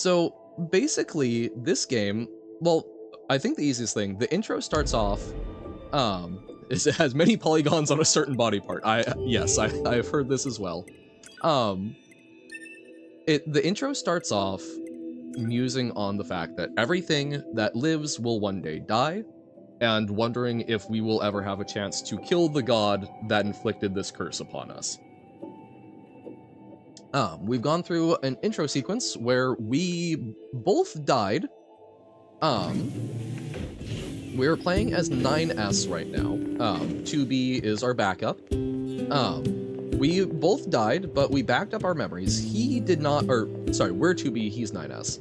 So basically, this game, well, I think the easiest thing, the intro starts off, is it has many polygons on a certain body part. Yes, I've heard this as well. Um, the intro starts off musing on the fact that everything that lives will one day die, and wondering if we will ever have a chance to kill the god that inflicted this curse upon us. We've gone through an intro sequence where we both died. Um, we're playing as 9S right now. 2B is our backup. We both died, but we backed up our memories. He did not, or sorry, we're 2B, he's 9S.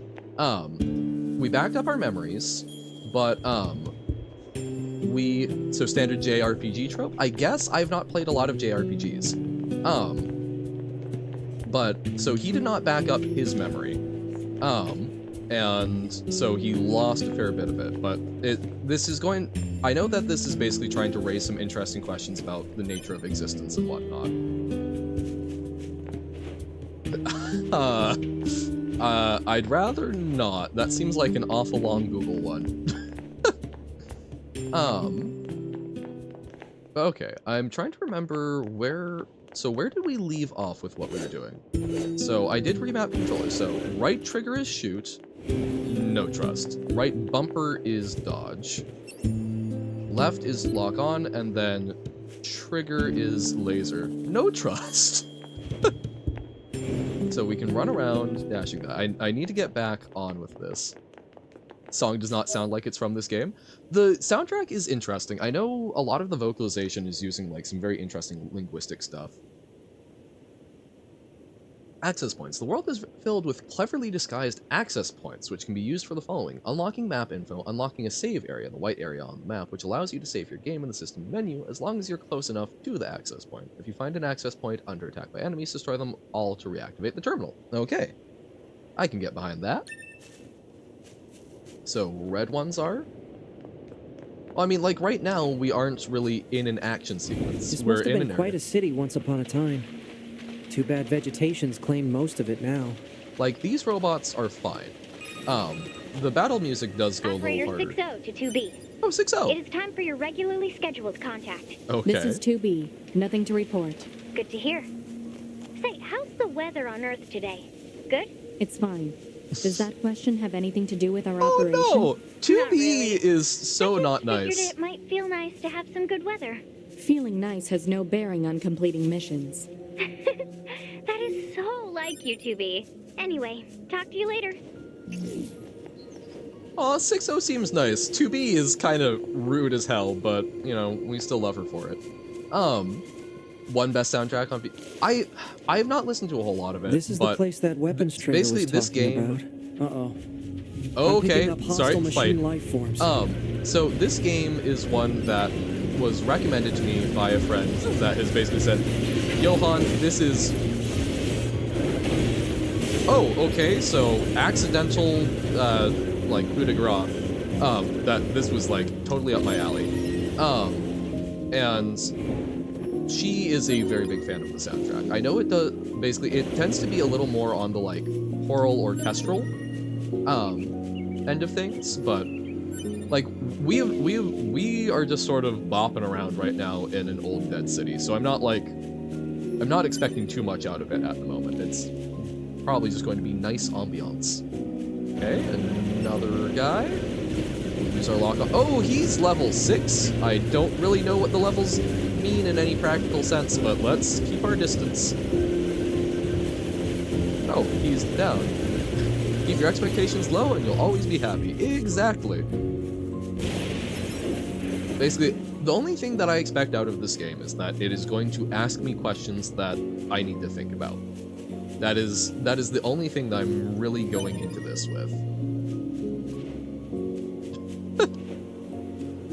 We backed up our memories, but so standard JRPG trope. I guess I've not played a lot of JRPGs. But so he did not back up his memory. And so he lost a fair bit of it, but I know that this is basically trying to raise some interesting questions about the nature of existence and whatnot. I'd rather not. That seems like an awful long Google one. Okay, I'm trying to remember where did we leave off with what we were doing? So I did remap controller. So right trigger is shoot, no trust. Right bumper is dodge. Left is lock on, and then trigger is laser. No trust. So we can run around dashing that. I need to get back on with this. Song does not sound like it's from this game. The soundtrack is interesting. I know a lot of the vocalization is using like some very interesting linguistic stuff. Access points. The world is filled with cleverly disguised access points, which can be used for the following: unlocking map info, unlocking a save area, the white area on the map, which allows you to save your game in the system menu as long as you're close enough to the access point. If you find an access point under attack by enemies, destroy them all to reactivate the terminal. Okay, I can get behind that. So red ones are? Well, I mean, like right now, we aren't really in an action sequence. This We're must have in been an quite area. a city once upon a time. Too bad vegetation's claimed most of it now. Like, these robots are fine. The battle music does go a little harder. Operator 6-0 to 2B. Oh, 6-0. It is time for your regularly scheduled contact. Okay. This is 2B. Nothing to report. Good to hear. Say, how's the weather on Earth today? Good? It's fine. Does that question have anything to do with our Oh operation? no! 2B Not really. is so not I nice. figured it might feel nice to have some good weather. Feeling nice has no bearing on completing missions. That is so like you, 2B. Anyway, talk to you later. Aw, 6-0 seems nice. 2B is kind of rude as hell, but, you know, we still love her for it. One best soundtrack on I have not listened to a whole lot of it. This is but the place that weapons trader basically was this talking game. about. Uh-oh. I'm Okay, picking up hostile sorry, machine fight. life forms. So this game is one that was recommended to me by a friend that has basically said, Johan, this is... Oh, okay, so accidental, like, coup de grace. That this was, like, totally up my alley. And she is a very big fan of the soundtrack. I know it does, basically, it tends to be a little more on the, like, choral orchestral, end of things, but like we are just sort of bopping around right now in an old dead city, so I'm not expecting too much out of it at the moment. It's probably just going to be nice ambiance. Okay, another guy. Use our lock on. Oh, he's level 6. I don't really know what the levels mean in any practical sense, but let's keep our distance. Oh, he's down. Keep your expectations low and you'll always be happy. Exactly. Basically, the only thing that I expect out of this game is that it is going to ask me questions that I need to think about. That is the only thing that I'm really going into this with.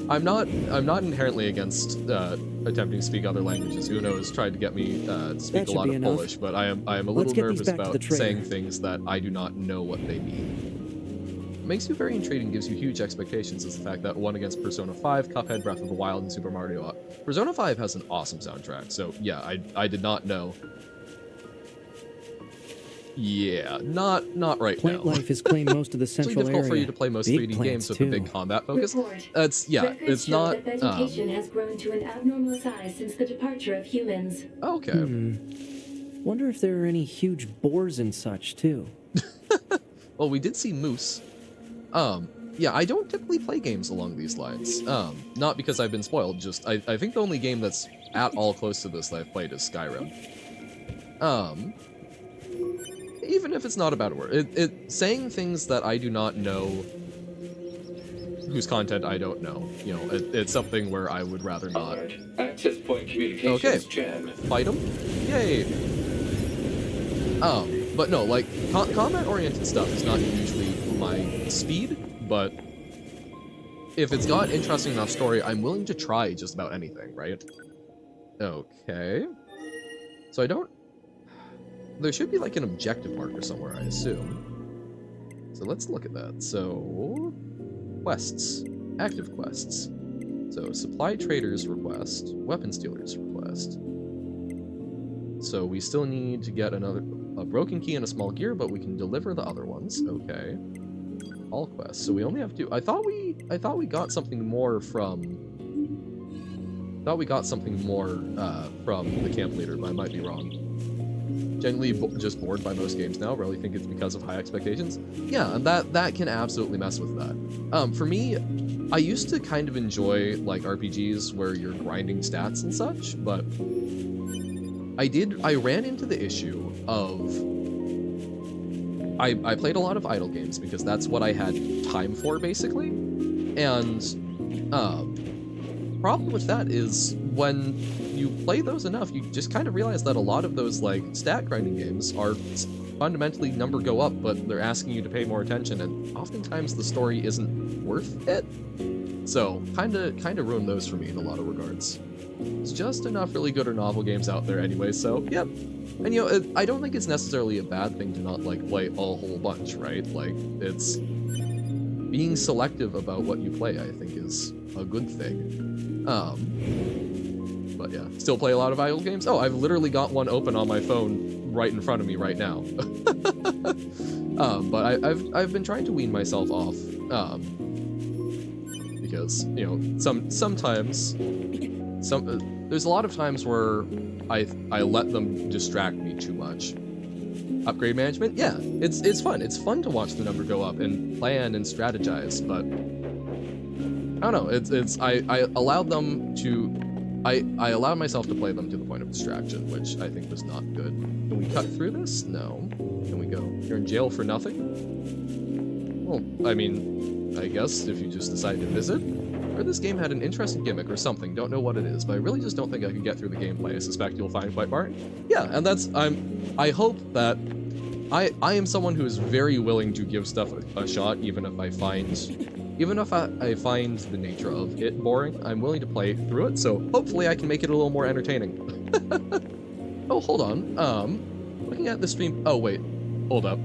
I'm not inherently against attempting to speak other languages. Uno has tried to get me to speak a lot of Polish, but I am a little nervous about saying things that I do not know what they mean. What makes you very intriguing, gives you huge expectations, is the fact that won against Persona 5, Cuphead, Breath of the Wild, and Super Mario. Persona 5 has an awesome soundtrack, so yeah, I did not know. Yeah, not right Plant now. life has claimed most of the It's really central difficult area. for you to play most Big 3D plants, games with too. a big combat focus. Report. Yeah, Records it's show not, that vegetation has grown to an abnormal size since the departure of humans. okay. Wonder if there are any huge boars and such, too. Well, we did see moose. Yeah, I don't typically play games along these lines. Not because I've been spoiled, just I think the only game that's at all close to this that I've played is Skyrim. Even if it's not about a word, it saying things that I do not know, whose content I don't know. You know, it's something where I would rather not. Alert. Access point communications Okay. jammed. Fight them? Yay! But no, like, combat-oriented stuff is not usually my speed, but if it's got interesting enough story, I'm willing to try just about anything, right? Okay. So I don't... There should be, like, an objective marker somewhere, I assume. So let's look at that. So... Quests. Active quests. So, supply traders request, weapons dealers request. So we still need to get a broken key and a small gear, but we can deliver the other ones. Okay. All quests. So we only have to. I thought we got something more from. Thought we got something more from the camp leader, but I might be wrong. Generally, just bored by most games now. Really think it's because of high expectations. Yeah, and that can absolutely mess with that. For me, I used to kind of enjoy like RPGs where you're grinding stats and such, but I ran into the issue of I played a lot of idle games because that's what I had time for basically. And problem with that is when you play those enough, you just kind of realize that a lot of those like stat grinding games are fundamentally number go up, but they're asking you to pay more attention, and oftentimes the story isn't worth it. So kind of ruined those for me in a lot of regards. There's just enough really good or novel games out there anyway, so yep. And you know, I don't think it's necessarily a bad thing to not like play a whole bunch, right? Like, it's being selective about what you play, I think, is a good thing. But yeah, still play a lot of idle games. Oh, I've literally got one open on my phone right in front of me right now. But I've been trying to wean myself off, because you know sometimes there's a lot of times where I let them distract me too much. Upgrade management, yeah, it's fun. It's fun to watch the number go up and plan and strategize, but I don't know. I allowed them to. I allowed myself to play them to the point of distraction, which I think was not good. Can we cut through this? No. Can we go? You're in jail for nothing? Well, I mean, I guess if you just decide to visit. Or this game had an interesting gimmick or something, don't know what it is, but I really just don't think I can get through the gameplay. I suspect you'll find quite boring. Yeah, and I hope that I am someone who is very willing to give stuff a shot, even if I find the nature of it boring. I'm willing to play through it, so hopefully I can make it a little more entertaining. Oh, hold on. Looking at the stream. Oh wait, hold up.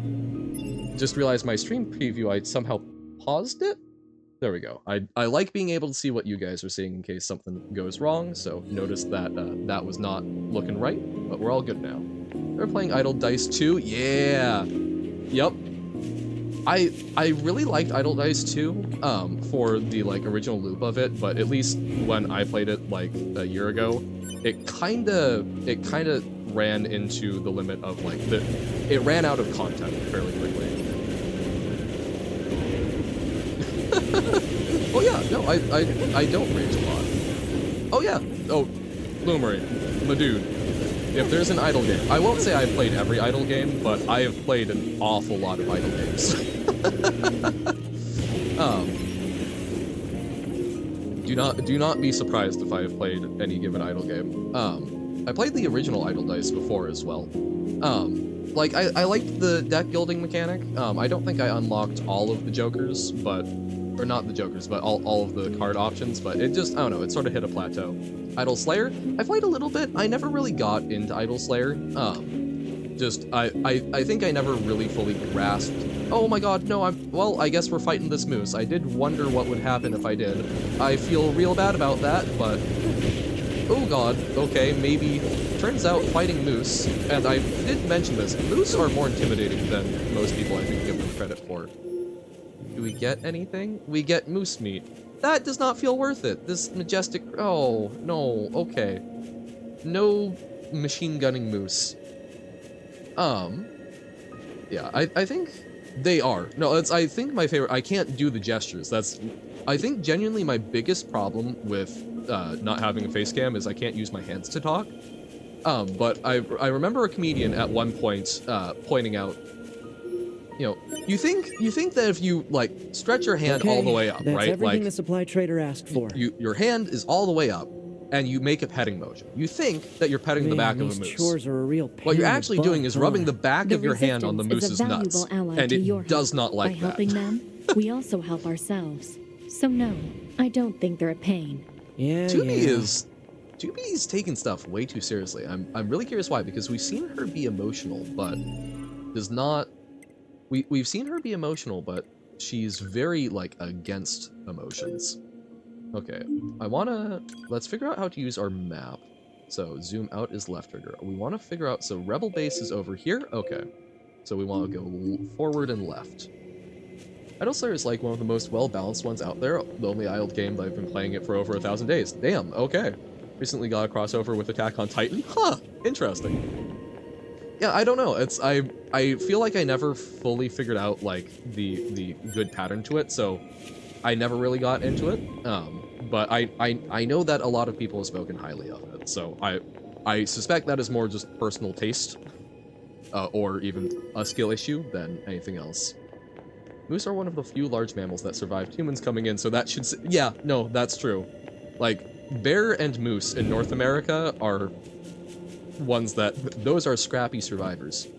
Just realized my stream preview. I somehow paused it. There we go. I like being able to see what you guys are seeing in case something goes wrong. So notice that that was not looking right, but we're all good now. They're playing Idle Dice 2. Yeah. Yep. I really liked Idle Dice 2 for the like original loop of it, but at least when I played it like a year ago, it kinda ran into the limit of like it ran out of content fairly quickly. Oh yeah, no, I don't rage a lot. Oh yeah, oh, Bloomery, my dude. If there's an idle game, I won't say I've played every idle game, but I have played an awful lot of idle games. Do not be surprised if I have played any given idle game. I played the original Idle Dice before as well. Like I liked the deck building mechanic. I don't think I unlocked all of the jokers, or not the jokers, but all of the card options, but it just, I don't know, it sort of hit a plateau. Idle Slayer, I played a little bit. I never really got into Idle Slayer. I think I never really fully grasped. Oh my god, no, well, I guess we're fighting this moose. I did wonder what would happen if I did. I feel real bad about that, but oh god, okay, maybe. Turns out fighting moose, and I did mention this, moose are more intimidating than most people I think give them credit for. Do we get anything? We get moose meat. That does not feel worth it. This majestic, oh, no, okay. No machine gunning moose. Yeah, I think they are. No, I think my favorite, I can't do the gestures. I think genuinely my biggest problem with not having a face cam is I can't use my hands to talk. But I remember a comedian at one point pointing out, you know, you think that if you like stretch your hand all the way up, that's right? everything Like the supply trader asked for. your hand is all the way up, and you make a petting motion. You think that you're petting the back of a these moose. chores are a real pain What you're in the actually butt, doing is rubbing the back The of your hand on the Resistance is a moose's nuts, valuable ally and to your it does help. not like By that. helping them, we also help ourselves. So no, I don't think they're a pain. Yeah, Tubi's taking stuff way too seriously. I'm really curious why, because we've seen her be emotional, but does not. We've seen her be emotional, but she's very like against emotions. Okay, let's figure out how to use our map. So zoom out is left trigger. We want to figure out, so rebel base is over here. Okay, so we want to go forward and left. Idle Slayer is like one of the most well-balanced ones out there. Lonely Isle game that I've been playing it for over 1,000 days. Damn, okay. Recently got a crossover with Attack on Titan. Huh, interesting. Yeah, I don't know. I feel like I never fully figured out like the good pattern to it, so I never really got into it. But I know that a lot of people have spoken highly of it, so I suspect that is more just personal taste, or even a skill issue than anything else. Moose are one of the few large mammals that survived humans coming in, so that should yeah, no, that's true. Like, bear and moose in North America are ones that, those are scrappy survivors.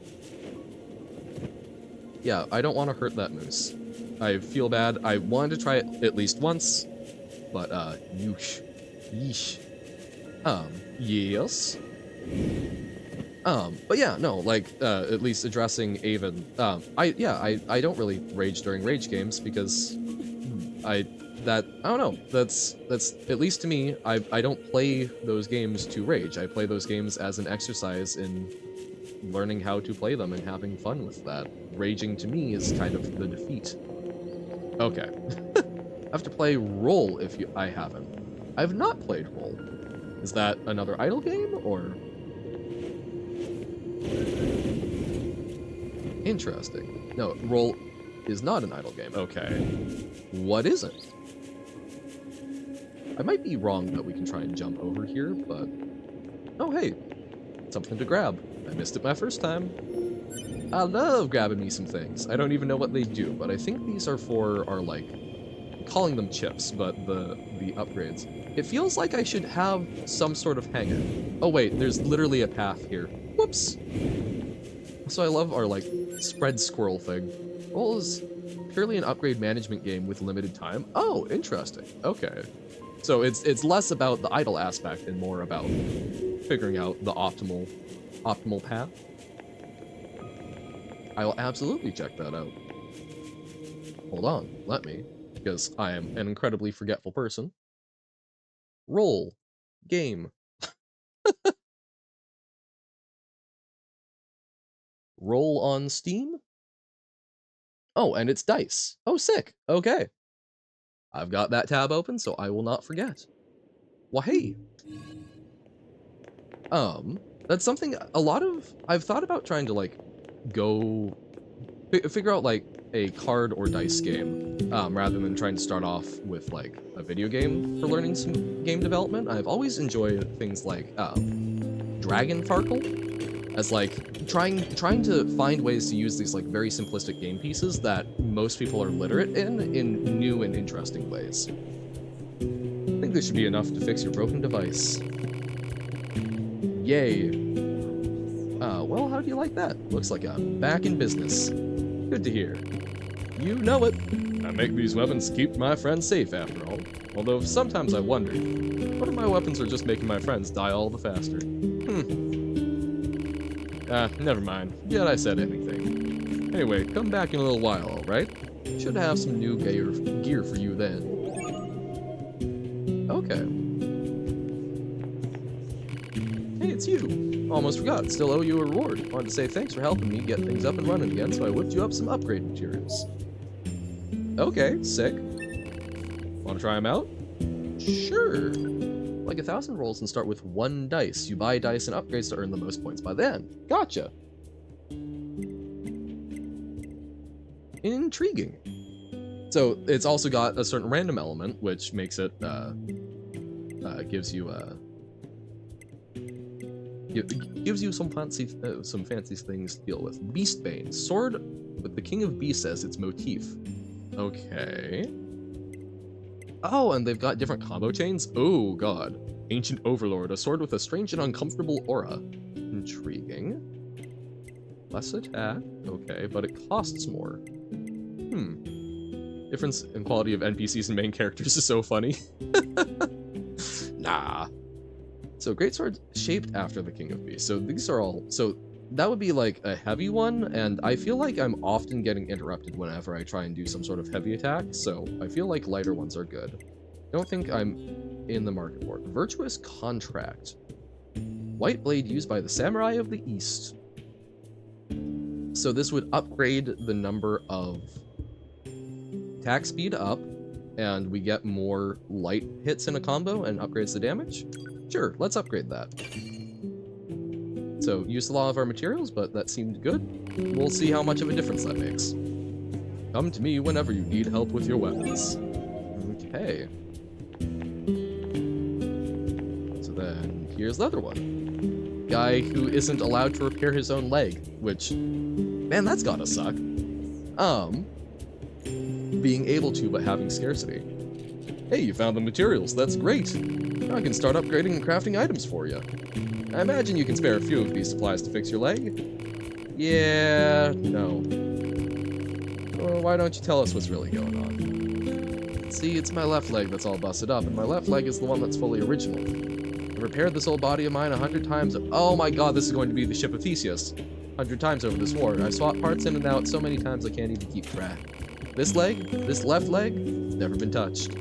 Yeah, I don't want to hurt that moose. I feel bad. I wanted to try it at least once, but, yeesh. Yes. But yeah, no, like, at least addressing Avon, I don't really rage during rage games because I don't know, that's, at least to me, I don't play those games to rage. I play those games as an exercise in learning how to play them and having fun with that. Raging to me is kind of the defeat. Okay. I have to play Roll if I haven't. I've not played Roll. Is that another idle game, or? Interesting. No, Roll is not an idle game. Okay. What is it? I might be wrong that we can try and jump over here, but... Oh, hey. Something to grab. I missed it my first time. I love grabbing me some things. I don't even know what they do, but I think these are for our, like... I'm calling them chips, but the upgrades. It feels like I should have some sort of hanger. Oh wait, there's literally a path here. Whoops! So I love our, like, spread squirrel thing. Roll is purely an upgrade management game with limited time. Oh, interesting. Okay. So it's less about the idle aspect and more about figuring out the optimal path. I will absolutely check that out. Hold on, let me, because I am an incredibly forgetful person. Roll. Game. Roll on Steam? Oh, and it's dice. Oh, sick. Okay. I've got that tab open, so I will not forget. Well, hey. That's something I've thought about trying to, like, go figure out, like, a card or dice game, rather than trying to start off with, like, a video game for learning some game development. I've always enjoyed things like, Dragon Farkle, as, like, trying to find ways to use these, like, very simplistic game pieces that most people are literate in new and interesting ways. I think this should be enough to fix your broken device. Yay. Well, how do you like that? Looks like I'm back in business. Good to hear. You know it. I make these weapons to keep my friends safe, after all. Although sometimes I wonder, what if my weapons are just making my friends die all the faster? Never mind. Yet I said anything. Anyway, come back in a little while, alright? Should have some new gear for you then. Okay. Hey, it's you. Almost forgot. Still owe you a reward. Wanted to say thanks for helping me get things up and running again, so I whipped you up some upgrade materials. Okay, sick. Want to try them out? Sure. Like 1,000 rolls and start with 1 dice. You buy dice and upgrades to earn the most points by then. Gotcha. Intriguing. So it's also got a certain random element, which makes it gives you gives you some fancy things to deal with. Beastbane, sword with the King of Beasts as its motif. Okay. Oh, and they've got different combo chains. Oh god. Ancient Overlord, a sword with a strange and uncomfortable aura. Intriguing. Less attack. Okay, but it costs more. Difference in quality of NPCs and main characters is so funny. Nah. So greatsword shaped after the King of Beasts. So these are all, so that would be like a heavy one, and I feel like I'm often getting interrupted whenever I try and do some sort of heavy attack, so I feel like lighter ones are good. I don't think I'm in the market for it. Virtuous Contract. White blade used by the Samurai of the East. So this would upgrade the number of attack speed up, and we get more light hits in a combo and upgrades the damage? Sure, let's upgrade that. So, used a lot of our materials, but that seemed good. We'll see how much of a difference that makes. Come to me whenever you need help with your weapons. Okay. So then, here's the other one. Guy who isn't allowed to repair his own leg, which, man, that's gotta suck. Being able to, but having scarcity. Hey, you found the materials, that's great! Now I can start upgrading and crafting items for you. I imagine you can spare a few of these supplies to fix your leg? Yeah, no. Well, why don't you tell us what's really going on? See, it's my left leg that's all busted up, and my left leg is the one that's fully original. I repaired this old body of mine 100 times. Oh my god, this is going to be the ship of Theseus. 100 times over this war. I've swapped parts in and out so many times I can't even keep track. This leg, this left leg, never been touched.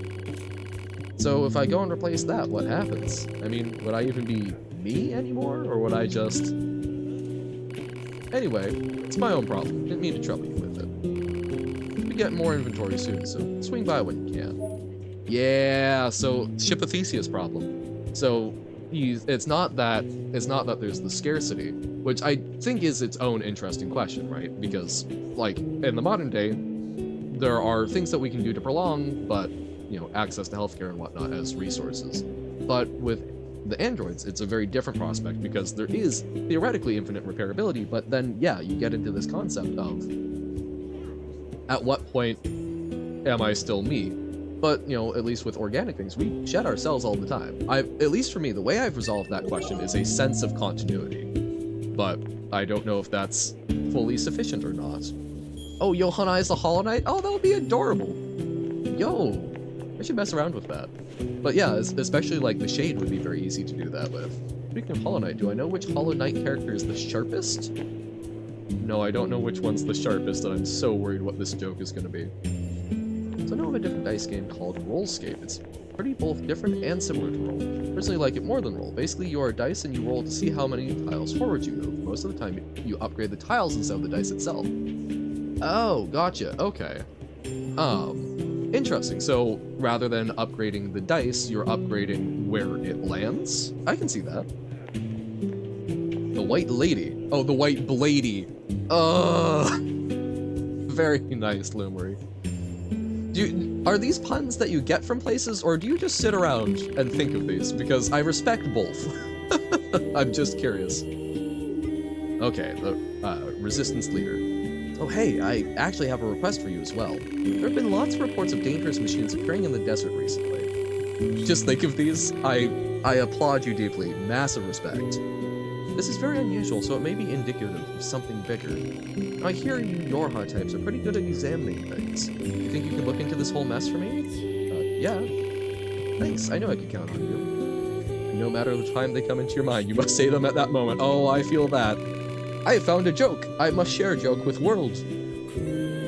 So if I go and replace that, what happens? I mean, would I even be me anymore, or would I just... Anyway, it's my own problem. Didn't mean to trouble you with it. We get more inventory soon, so swing by when you can. Yeah, so ship of Theseus problem. So it's not that there's the scarcity, which I think is its own interesting question, right? Because like in the modern day, there are things that we can do to prolong, but you know, access to healthcare and whatnot as resources. But with the androids, it's a very different prospect because there is theoretically infinite repairability, but then yeah, you get into this concept of at what point am I still me? But you know, at least with organic things, we shed our cells all the time. At least for me, the way I've resolved that question is a sense of continuity. But I don't know if that's fully sufficient or not. Oh, Johanna is the Hollow Knight? Oh, that would be adorable. Yo, I should mess around with that. But yeah, especially like the Shade would be very easy to do that with. Speaking of Hollow Knight, do I know which Hollow Knight character is the sharpest? No, I don't know which one's the sharpest, and I'm so worried what this joke is going to be. So I know of a different dice game called Rollscape. It's pretty both different and similar to Roll. Personally like it more than Roll. Basically, you are dice and you roll to see how many tiles forward you move. Most of the time, you upgrade the tiles instead of the dice itself. Oh, gotcha. Okay. Interesting. So rather than upgrading the dice, you're upgrading where it lands? I can see that. The White Lady. Oh, the White Blady. Very nice, Lumery. Are these puns that you get from places, or do you just sit around and think of these? Because I respect both. I'm just curious. Okay, the Resistance Leader. Oh hey, I actually have a request for you as well. There have been lots of reports of dangerous machines appearing in the desert recently. Just think of these. I applaud you deeply. Massive respect. This is very unusual, so it may be indicative of something bigger. Now, I hear you Yorha types are pretty good at examining things. You think you can look into this whole mess for me? Yeah. Thanks, I knew I could count on you. And no matter the time they come into your mind, you must say them at that moment. Oh, I feel that. I have found a joke. I must share a joke with world.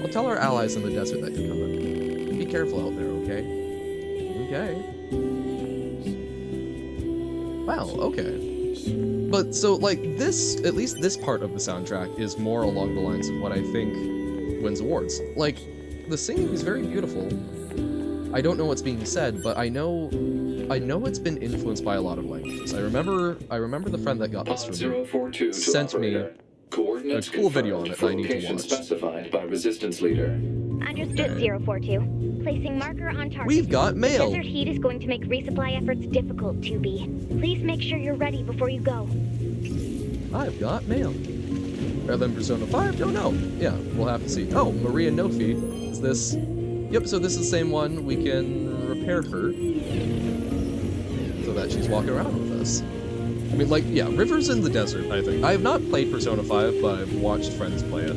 I'll tell our allies in the desert that you're coming. Be careful out there, okay? Okay. Wow, okay. but so like this, at least this part of the soundtrack is more along the lines of what I think wins awards. Like, the singing is very beautiful. I don't know what's being said, but I know it's been influenced by a lot of languages. I remember the friend that got this Pod for me 042 to sent me operator. Coordinates a cool video on confirmed it for that I need to location watch. specified by resistance leader. Understood, Okay. 042. Placing marker on target. We've got mail. The desert heat is going to make resupply efforts difficult, 2B. Please make sure you're ready before you go. I've got mail. Rather than Persona 5? Don't know. Yeah, we'll have to see. Oh, Maria Nofi. Is this... Yep, so this is the same one. We can repair her so that she's walking around with us. I mean, like, yeah, Rivers in the Desert, I think. I have not played Persona 5, but I've watched friends play it.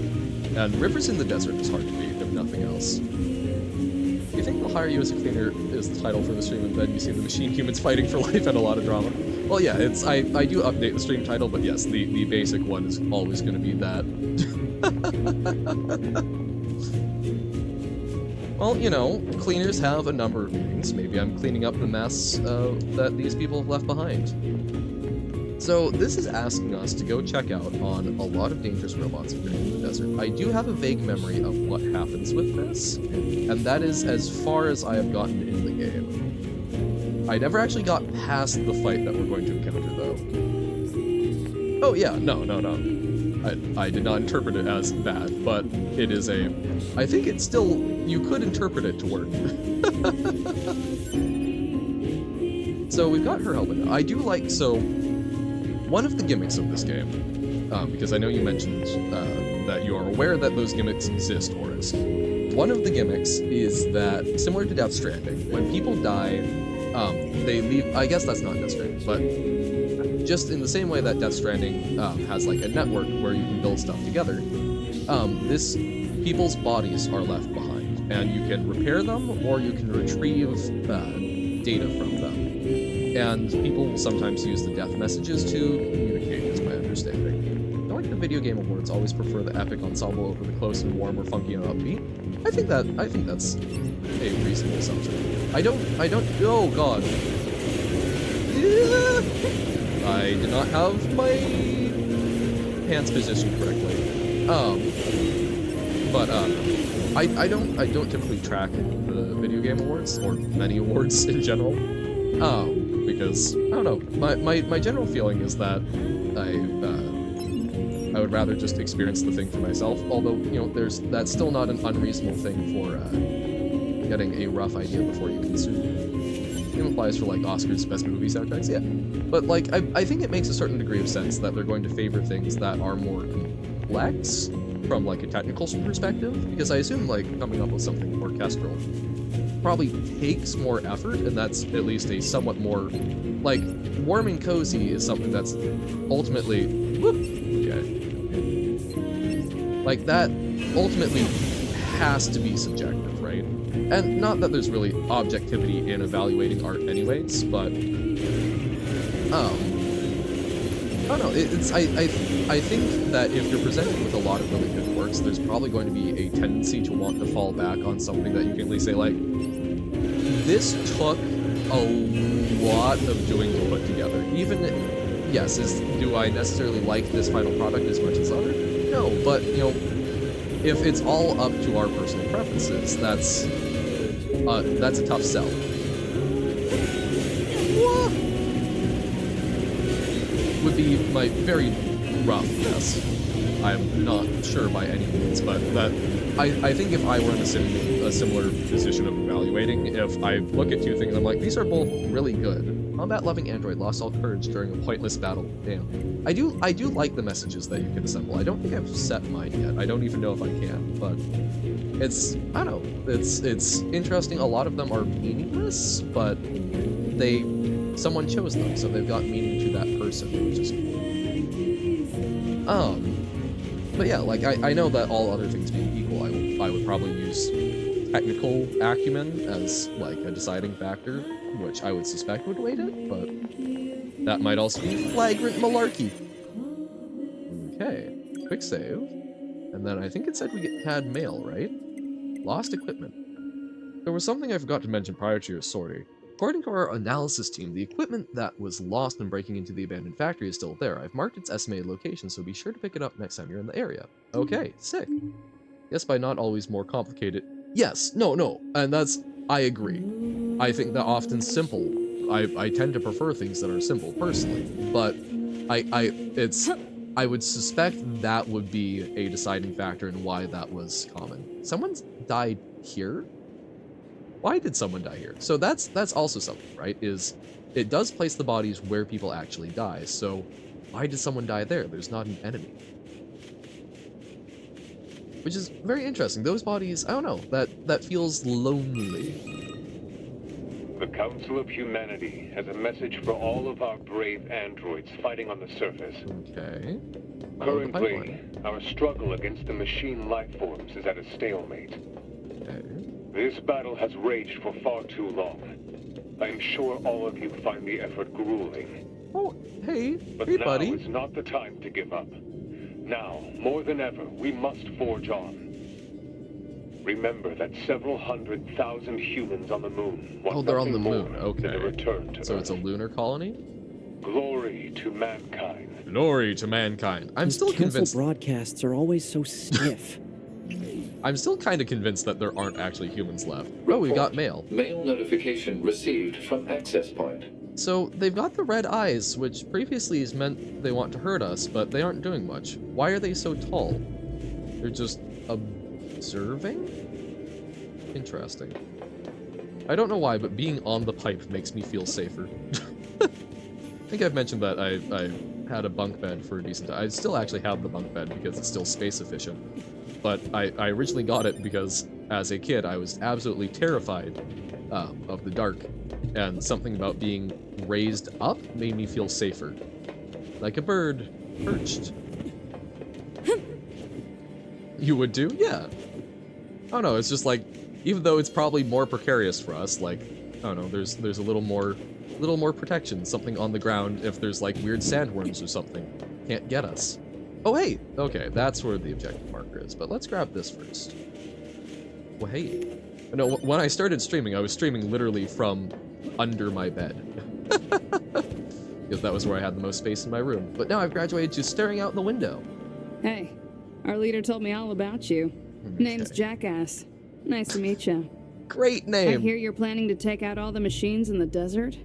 And Rivers in the Desert is hard to beat, if nothing else. Do you think they'll hire you as a cleaner is the title for the stream, and then you see the machine humans fighting for life and a lot of drama? Well, yeah, it's I do update the stream title, but yes, the basic one is always going to be that. Well, you know, cleaners have a number of meanings. Maybe I'm cleaning up the mess that these people have left behind. So this is asking us to go check out on a lot of dangerous robots in the desert. I do have a vague memory of what happens with this, and that is as far as I have gotten in the game. I never actually got past the fight that we're going to encounter, though. Oh yeah, no. I did not interpret it as bad, but it is a... I think it's still... You could interpret it to work. So we've got her helping. I do like... So, one of the gimmicks of this game, because I know you mentioned that you are aware that those gimmicks exist, Oris. One of the gimmicks is that, similar to Death Stranding, when people die, they leave... I guess that's not Death Stranding, but... Just in the same way that Death Stranding has like a network where you can build stuff together, people's bodies are left behind, and you can repair them or you can retrieve data from them. And people will sometimes use the death messages to communicate, is my understanding. I like the video game awards always prefer the epic ensemble over the close and warm or funky and upbeat. I think that's a reasonable assumption. I don't. Oh God. I did not have my pants positioned correctly. I don't typically track the video game awards or many awards in general. Because I don't know. My general feeling is that I would rather just experience the thing for myself. Although, you know, that's still not an unreasonable thing for getting a rough idea before you consume. It applies for like Oscars Best Movie soundtracks, yeah. But like I think it makes a certain degree of sense that they're going to favor things that are more complex from like a technical perspective, because I assume like coming up with something orchestral probably takes more effort, and that's at least a somewhat more like warm and cozy is something that's ultimately like that ultimately has to be subjective, right? And not that there's really objectivity in evaluating art anyways, but I don't know, I think that if you're presented with a lot of really good works, there's probably going to be a tendency to want to fall back on something that you can at least say, like, this took a lot of doing to put together. Even, yes, do I necessarily like this final product as much as other? No, but, you know, if it's all up to our personal preferences, that's a tough sell. Would be my very rough guess. I'm not sure by any means, but that I think if I were in a similar position of evaluating, if I look at two things, I'm like, these are both really good. Combat-loving android lost all courage during a pointless battle. Damn. I do like the messages that you can assemble. I don't think I've set mine yet. I don't even know if I can, but it's, I don't know, it's interesting. A lot of them are meaningless, but someone chose them, so they've got meaning to that person, which is cool. But yeah, like, I know that all other things being equal, I would probably use technical acumen as, like, a deciding factor, which I would suspect would weight it, but that might also be flagrant malarkey. Okay, quick save. And then I think it said we had mail, right? Lost equipment. There was something I forgot to mention prior to your sortie. According to our analysis team, the equipment that was lost when breaking into the abandoned factory is still there. I've marked its estimated location, so be sure to pick it up next time you're in the area. Okay, sick. Yes, by not always more complicated. Yes, no, and I agree. I think that often simple, I tend to prefer things that are simple personally, but I would suspect that would be a deciding factor in why that was common. Someone's died here? Why did someone die here? So that's also something, right? Is it does place the bodies where people actually die. So why did someone die there? There's not an enemy. Which is very interesting. Those bodies, I don't know, that feels lonely. The Council of Humanity has a message for all of our brave androids fighting on the surface. Okay. Currently, our struggle against the machine life forms is at a stalemate. Okay. This battle has raged for far too long. I am sure all of you find the effort grueling. Oh, hey, But hey now buddy. is not the time to give up. Now, more than ever, we must forge on. Remember that several 100,000 humans on the moon want Oh, they're on nothing the more moon, than okay. a return to So Earth. it's a lunar colony? Glory to mankind. Glory to mankind. I'm Those still canceled convinced. broadcasts are always so stiff. I'm still kind of convinced that there aren't actually humans left. Oh, we got mail. Mail notification received from access point. So they've got the red eyes, which previously has meant they want to hurt us, but they aren't doing much. Why are they so tall? They're just observing? Interesting. I don't know why, but being on the pipe makes me feel safer. I think I've mentioned that I had a bunk bed for a decent time. I still actually have the bunk bed because it's still space efficient. But I originally got it because as a kid I was absolutely terrified of the dark, and something about being raised up made me feel safer. Like a bird perched. You would too? Yeah. I don't know, it's just like, even though it's probably more precarious for us, like, I don't know, there's a little more protection, something on the ground if there's like weird sandworms or something. Can't get us. Oh hey! Okay, that's where the objective marker is, but let's grab this first. Well hey. No, when I started streaming, I was streaming literally from under my bed. Because that was where I had the most space in my room. But now I've graduated to staring out the window. Hey, our leader told me all about you. Name's Jackass. Nice to meet you. Great name! I hear you're planning to take out all the machines in the desert.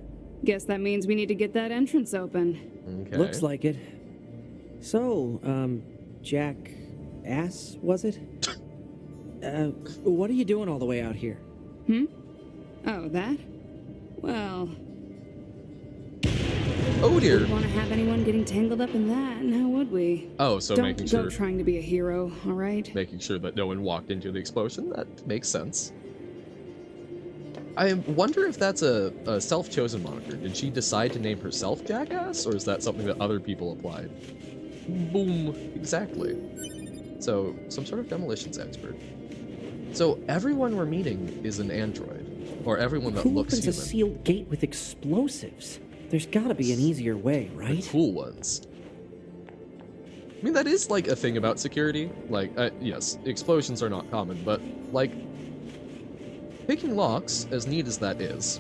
Guess that means we need to get that entrance open. Okay. Looks like it. So, Jackass, was it? What are you doing all the way out here? Oh, that? Well, Oh dear! wouldn't want to have anyone getting tangled up in that, now would we? Oh, so Don't making go sure trying to be a hero, all right? making sure that no one walked into the explosion, that makes sense. I wonder if that's a self-chosen moniker. Did she decide to name herself Jackass, or is that something that other people applied? Boom! Exactly. So, some sort of demolitions expert. So, everyone we're meeting is an android. Or everyone that Who looks opens a human. sealed gate with explosives? There's gotta be an easier way, The right? cool ones. I mean, that is, like, a thing about security. Like, yes, explosions are not common, but, like, picking locks, as neat as that is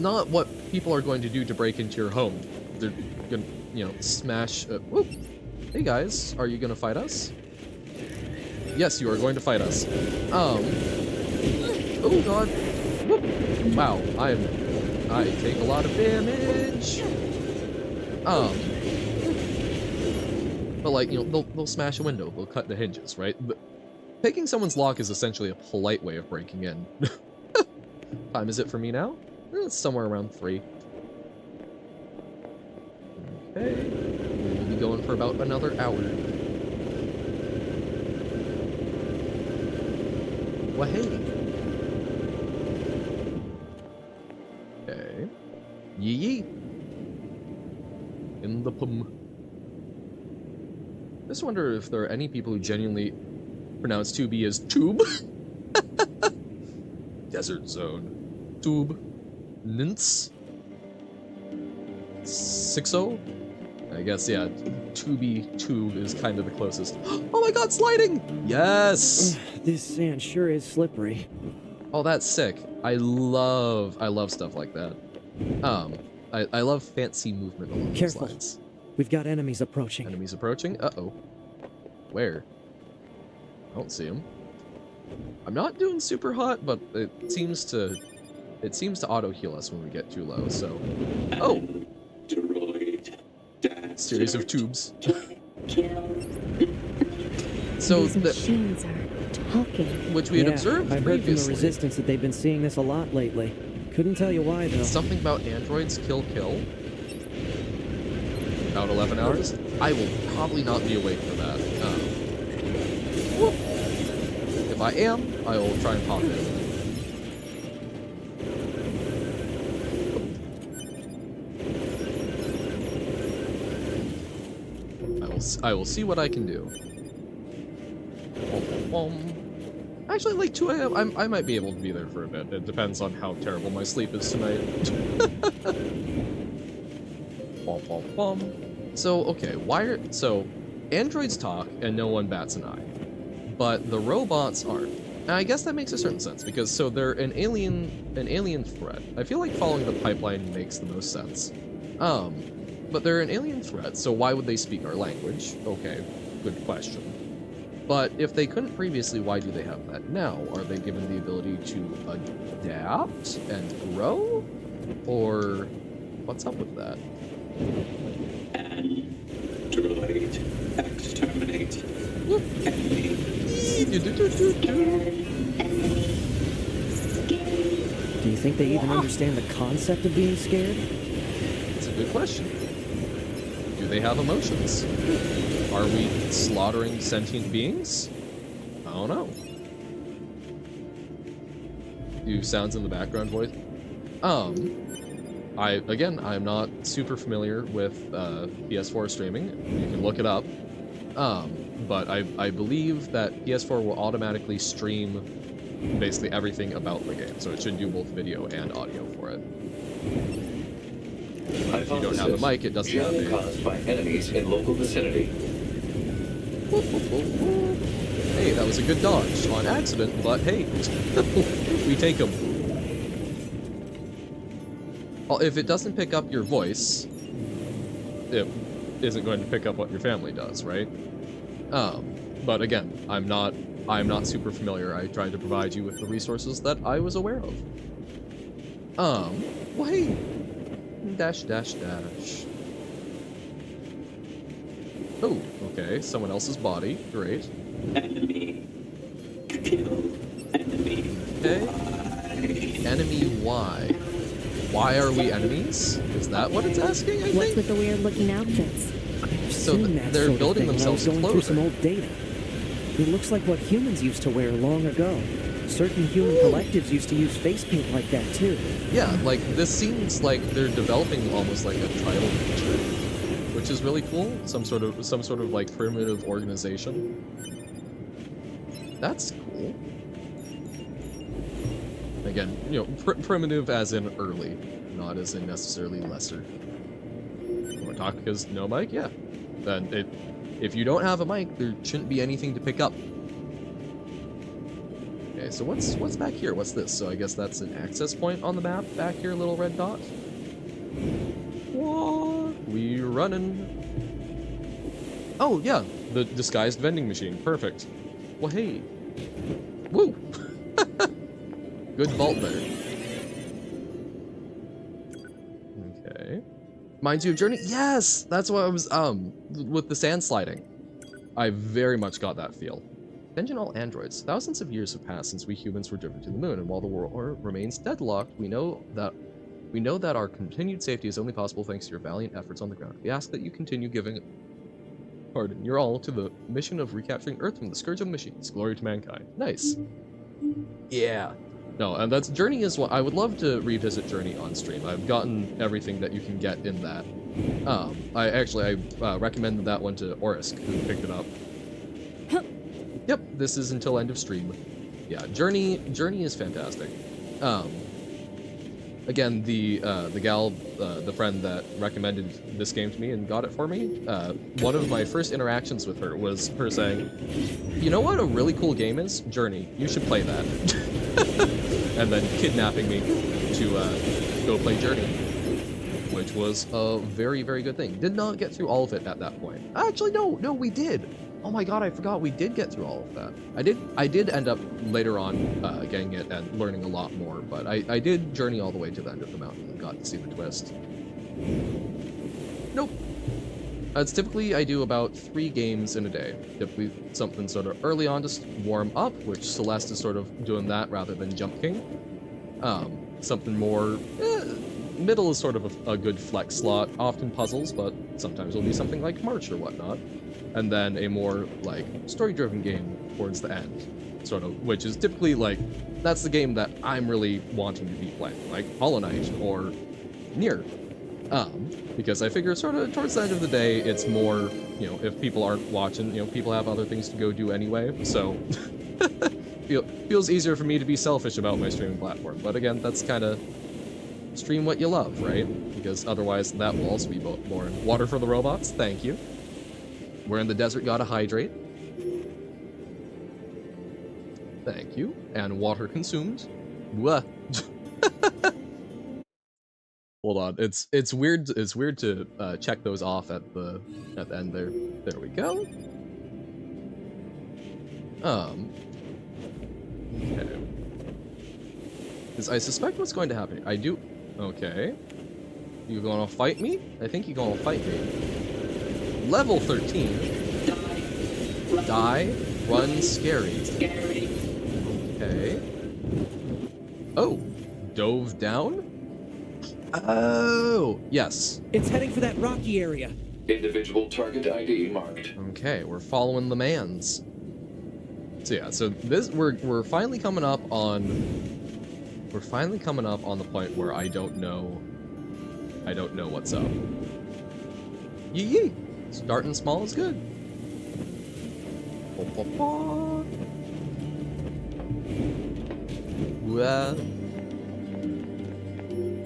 not what people are going to do to break into your home. They're gonna, you know, smash... whoop. Hey guys, are you gonna fight us? Yes, you are going to fight us. Oh god. Whoop. Wow, I take a lot of damage. But like, you know, they'll smash a window, they'll cut the hinges, right? But picking someone's lock is essentially a polite way of breaking in. Time is it for me now? It's somewhere around 3. Okay. We'll be going for about another hour. Well, hey. Okay. Yee. In the pum. Just wonder if there are any people who genuinely pronounce 2B as tube. Desert zone. Tube. Nints. 60? I guess, yeah, 2B tube is kind of the closest. Oh my god, sliding! Yes! This sand sure is slippery. Oh, that's sick. I love stuff like that. I love fancy movement along Careful. those lines. We've got enemies approaching. Enemies approaching? Uh-oh. Where? I don't see them. I'm not doing super hot, but it seems to auto heal us when we get too low, so. Oh! Series of tubes. So These machines are talking. which we had observed I've heard from the previously. Resistance that they've been seeing this a lot lately. Couldn't tell you why, though. Something about androids kill. About 11 hours. I will probably not be awake for that. Whoop. If I am, I will try and pop in. I will see what I can do. Actually, like 2 a.m., I might be able to be there for a bit. It depends on how terrible my sleep is tonight. So, okay, so, androids talk and no one bats an eye. But the robots aren't. And I guess that makes a certain sense, because, so they're an alien threat. I feel like following the pipeline makes the most sense. But they're an alien threat, so why would they speak our language? Okay, good question. But if they couldn't previously, why do they have that now? Are they given the ability to adapt and grow? Or what's up with that? Android, exterminate. Enemy. Do you think they even understand the concept of being scared? It's a good question. Do they have emotions? Are we slaughtering sentient beings? I don't know. Do sounds in the background voice? I'm not super familiar with PS4 streaming. You can look it up. But I believe that PS4 will automatically stream basically everything about the game, so it should do both video and audio for it. If you don't have a mic, it doesn't have Jamming caused by enemies in local vicinity. Hey, that was a good dodge on accident, but hey, we take them. Well, if it doesn't pick up your voice, it isn't going to pick up what your family does, right? But again, I'm not super familiar. I tried to provide you with the resources that I was aware of. Well, hey, dash. Oh, okay, someone else's body, great. Enemy. Kill. Enemy. Okay. Enemy Y. Why are we enemies? Is that what it's asking, I What's think? with the weird-looking outfits? So they're building themselves going through some clothing. old data. It looks like what humans used to wear long ago. Certain human collectives used to use face paint like that too. Yeah, like this seems like they're developing almost like a tribal culture, which is really cool. Some sort of like primitive organization. That's cool. Again, you know, primitive as in early, not as in necessarily lesser. We're talking because no mic, yeah. Then if you don't have a mic, there shouldn't be anything to pick up. Okay, so what's back here? What's this? So I guess that's an access point on the map back here, little red dot. What? We running. Oh yeah, the disguised vending machine. Perfect. Well, hey. Woo. Good vault there. Okay. Reminds you of Journey? Yes! That's what I was, with the sand sliding. I very much got that feel. Attention all androids. Thousands of years have passed since we humans were driven to the moon, and while the world remains deadlocked, we know that our continued safety is only possible thanks to your valiant efforts on the ground. We ask that you continue giving your all to the mission of recapturing Earth from the scourge of machines. Glory to mankind. Nice. Yeah. No, and that's Journey is what I would love to revisit Journey on stream. I've gotten everything that you can get in that. I recommended that one to Orisk, who picked it up. Yep, this is until end of stream. Yeah, Journey is fantastic. Again, the gal, the friend that recommended this game to me and got it for me, one of my first interactions with her was her saying, "You know what a really cool game is? Journey. You should play that." and then kidnapping me to go play Journey, which was a very, very good thing. Did not get through all of it at that point. Actually, no, we did. Oh my god, I forgot we did get through all of that. I did end up later on getting it and learning a lot more, but I did journey all the way to the end of the mountain and got to see the twist. Nope. It's typically I do about 3 games in a day. Typically something sort of early on to warm up, which Celeste is sort of doing that rather than Jump King. Something more middle is sort of a good flex slot, often puzzles, but sometimes it'll be something like March or whatnot. And then a more, like, story-driven game towards the end, sort of, which is typically, like, that's the game that I'm really wanting to be playing, like Hollow Knight or NieR. Because I figure sort of towards the end of the day, it's more, you know, if people aren't watching, you know, people have other things to go do anyway, so feels easier for me to be selfish about my streaming platform. But again, that's kind of stream what you love, right? Because otherwise that will also be boring. Water for the robots, thank you. We're in the desert, gotta hydrate. Thank you. And water consumed. Blah. Hold on, it's weird to check those off at the end there. There we go. Okay. Because I suspect what's going to happen. I do. Okay. You gonna fight me? I think you're gonna fight me. Level 13. Die. Run. Scary. Okay. Oh. Dove down? Oh. Yes. It's heading for that rocky area. Individual target ID marked. Okay, we're following the mans. So yeah, so this we're finally coming up on the point where I don't know what's up. Yee. Starting small is good. Well,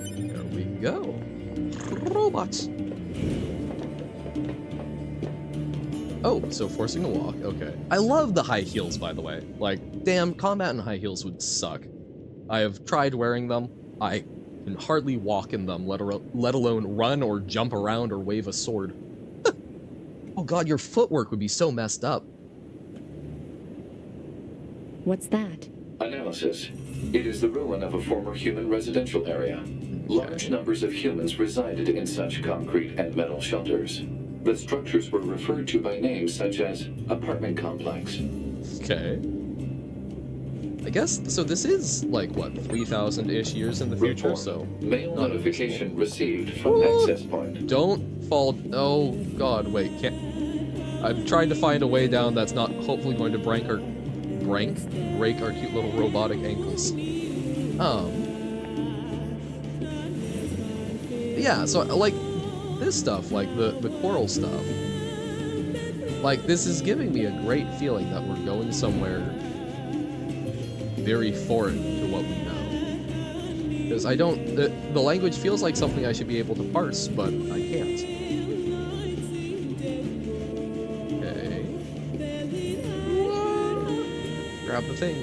there we go. Robots. Oh, so forcing a walk, okay. I love the high heels, by the way. Like, damn, combat in high heels would suck. I have tried wearing them. I can hardly walk in them, let alone run or jump around or wave a sword. Oh god, your footwork would be so messed up. What's that? Analysis. It is the ruin of a former human residential area. Large numbers of humans resided in such concrete and metal shelters. The structures were referred to by names such as apartment complex. Okay. I guess, so this is, like, what, 3,000-ish years in the future, Report. so... Mail notification received from access point. Don't fall... Oh, god, wait, can't... I'm trying to find a way down that's not hopefully going to break our cute little robotic ankles. Yeah, so, like, this stuff, like, the coral stuff, like, this is giving me a great feeling that we're going somewhere very foreign to what we know. Because I don't... The language feels like something I should be able to parse, but I can't. Okay. Grab the thing.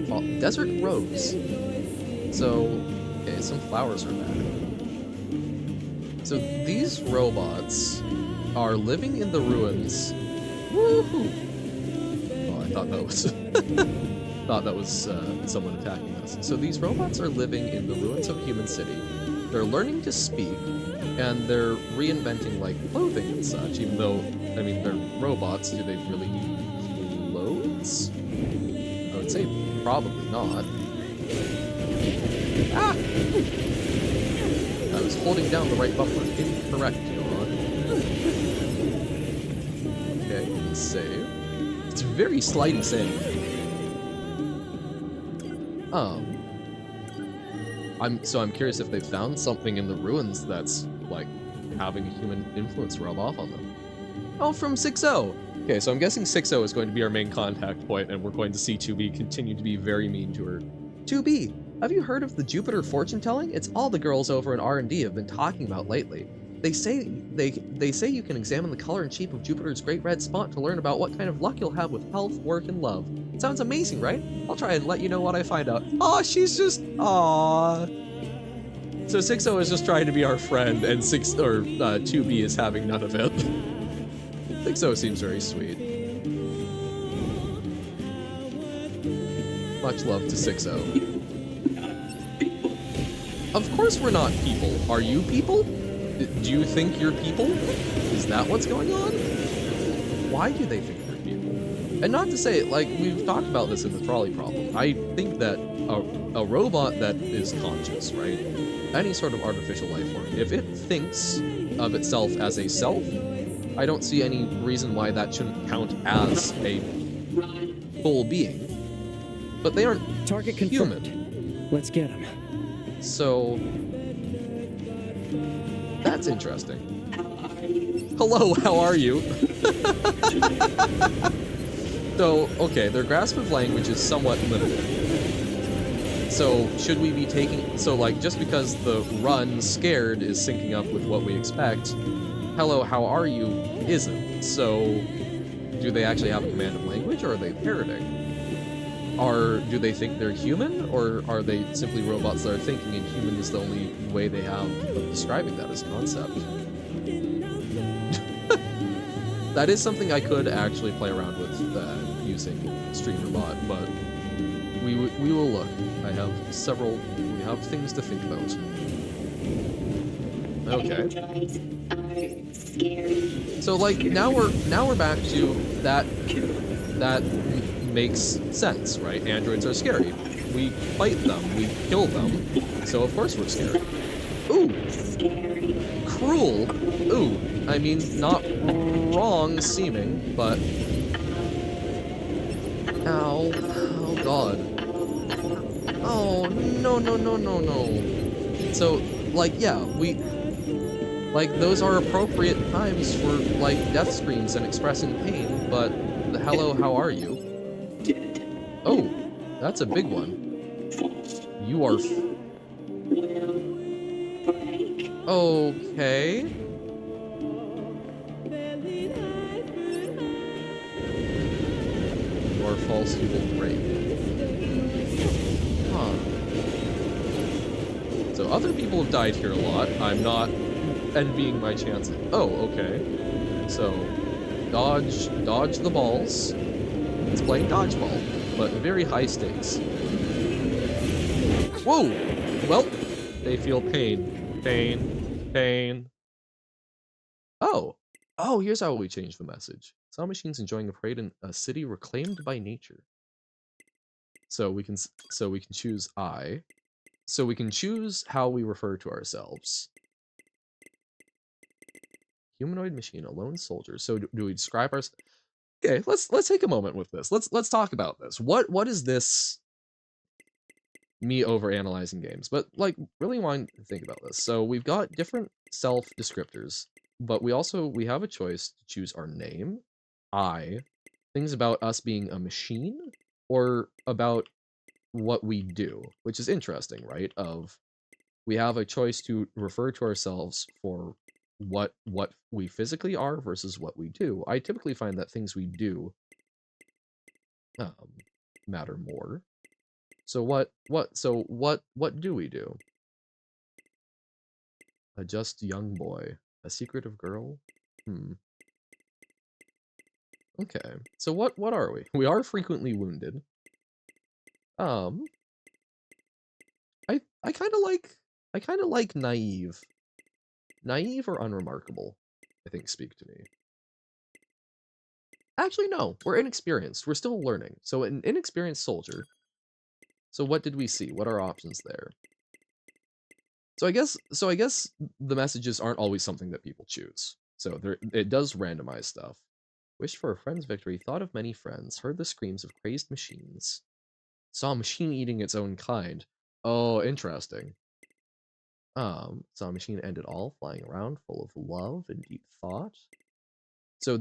Well, desert rose. So, okay, some flowers are back. So these robots are living in the ruins. Woohoo! Oh, I thought that was someone attacking us. So these robots are living in the ruins of a human city. They're learning to speak, and they're reinventing like clothing and such. Even though, I mean, they're robots. Do they really need clothes? I would say probably not. Ah! I was holding down the right bumper. Incorrect, Johan. Okay, save. It's very slidey save. I'm curious if they found something in the ruins that's, like, having a human influence rub off on them. Oh, from 6-0! Okay, so I'm guessing 6-0 is going to be our main contact point, and we're going to see 2B continue to be very mean to her. 2B, have you heard of the Jupiter fortune telling? It's all the girls over in R&D have been talking about lately. they say you can examine the color and shape of Jupiter's great red spot to learn about what kind of luck you'll have with health, work, and love. Sounds amazing, right? I'll try and let you know what I find out. Aw, she's just aw. So 6-0 is just trying to be our friend, and 2B is having none of it. 6-0 seems very sweet. Much love to 6-0. Of course we're not people. Are you people? Do you think you're people? Is that what's going on? Why do they think they're people? And not to say, like, we've talked about this in the trolley problem. I think that a robot that is conscious, right? Any sort of artificial life form, if it thinks of itself as a self, I don't see any reason why that shouldn't count as a full being. But they aren't Target confirmed. human. Let's get him. So that's interesting. Hello, how are you? So, okay, their grasp of language is somewhat limited. So, should we be taking... So, like, just because the run scared is syncing up with what we expect, hello, how are you isn't. So, do they actually have a command of language, or are they parroting? Do they think they're human, or are they simply robots that are thinking, and human is the only way they have of describing that as a concept? That is something I could actually play around with using StreamerBot, but we will look. We have things to think about. Okay. So like now we're back to that makes sense, right? Androids are scary. We fight them, we kill them, so of course we're scared. Ooh! Cruel! Ooh, I mean, not wrong seeming, but... Ow. Oh god. Oh, no. So, like, yeah, like, those are appropriate times for, like, death screams and expressing pain, but hello, how are you? Oh, that's a big one. You are... Okay. You are false, you will break. Huh. So other people have died here a lot. I'm not envying my chances. Oh, okay. So, dodge the balls. It's playing dodgeball, but very high stakes. Whoa! Well, they feel pain. Pain. Oh, here's how we change the message. Saw machines enjoying a parade in a city reclaimed by nature. So we can choose I. So we can choose how we refer to ourselves. Humanoid machine, a lone soldier. So do we describe ourselves? Okay, let's take a moment with this. Let's talk about this. What is this? Me overanalyzing games, but like really want to think about this. So we've got different self descriptors, but we have a choice to choose our name, things about us being a machine, or about what we do, which is interesting, right? We have a choice to refer to ourselves for what we physically are versus what we do. I typically find that things we do matter more. So what do we do? A just young boy, a secretive girl? Okay. So what are we? We are frequently wounded. I kind of like naive. Naive or unremarkable, I think speak to me. Actually, no. We're inexperienced. We're still learning. So an inexperienced soldier. So what did we see? What are options there? So I guess the messages aren't always something that people choose. So it does randomize stuff. Wished for a friend's victory, thought of many friends, heard the screams of crazed machines. Saw a machine eating its own kind. Oh, interesting. Saw a machine end it all, flying around, full of love and deep thought. So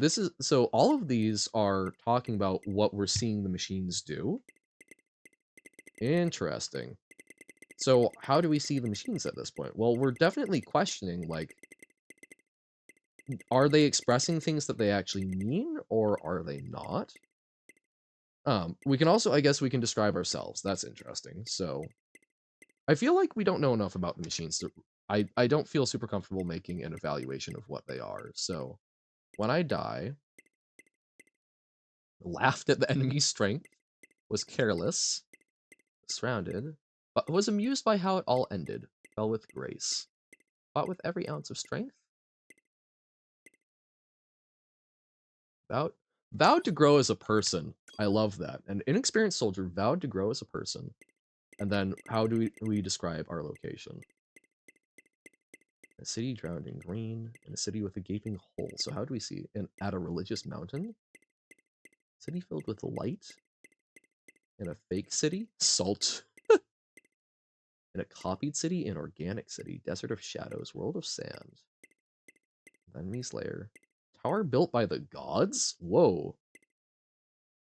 all of these are talking about what we're seeing the machines do. Interesting. So how do we see the machines at this point? Well, we're definitely questioning, like, are they expressing things that they actually mean, or are they not? We can also, I guess we can describe ourselves. That's interesting. So I feel like we don't know enough about the machines to, I don't feel super comfortable making an evaluation of what they are. So when I die, laughed at the enemy's strength, was careless, surrounded, but was amused by how it all ended, fell with grace, fought with every ounce of strength, vowed to grow as a person. I love that. An inexperienced soldier vowed to grow as a person. And then how do we describe our location? A city drowned in green, and a city with a gaping hole. So how do we see? At a religious mountain? City filled with light? In a fake city? Salt. In a copied city? An organic city. Desert of shadows. World of sand. Enemy's lair. Tower built by the gods? Whoa.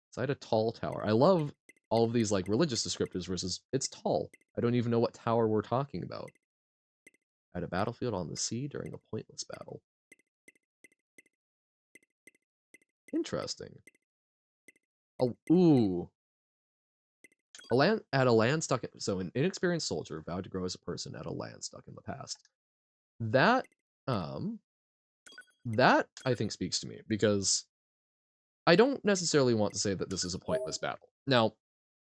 Inside a tall tower. I love all of these like religious descriptors versus it's tall. I don't even know what tower we're talking about. At a battlefield on the sea during a pointless battle. Interesting. Oh, ooh. At a land stuck in, so an inexperienced soldier vowed to grow as a person at a land stuck in the past. That I think speaks to me because I don't necessarily want to say that this is a pointless battle. Now,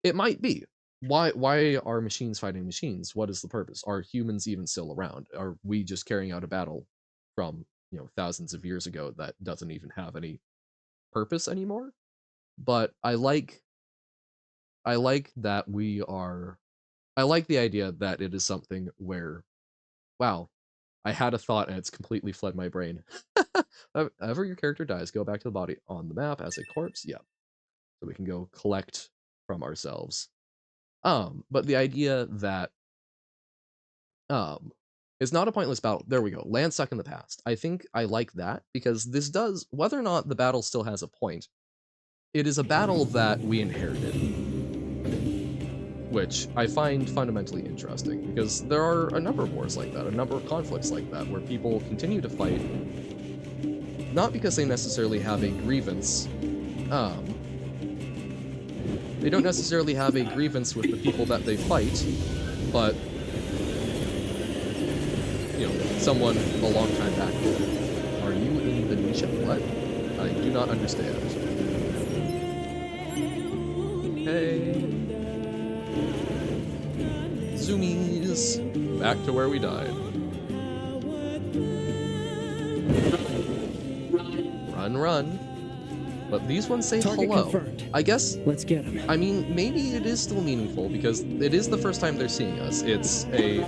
it might be. Why are machines fighting machines? What is the purpose? Are humans even still around? Are we just carrying out a battle from, thousands of years ago that doesn't even have any purpose anymore? But I like that I like the idea that it is something where, wow, I had a thought and it's completely fled my brain. Whenever your character dies, go back to the body on the map as a corpse. Yeah. So we can go collect from ourselves. But the idea that it's not a pointless battle. There we go. Land stuck in the past. I think I like that because this does, whether or not the battle still has a point, it is a battle that we inherited, which I find fundamentally interesting because there are a number of wars like that, a number of conflicts like that, where people continue to fight, not because they necessarily have a grievance. They don't necessarily have a grievance with the people that they fight, but someone a long time back. Are you Indonesia? What? I do not understand. Hey. Zoomies. Back to where we died. Run. But these ones say Target hello. confirmed. I guess. Let's get him. I mean, maybe it is still meaningful because it is the first time they're seeing us. It's a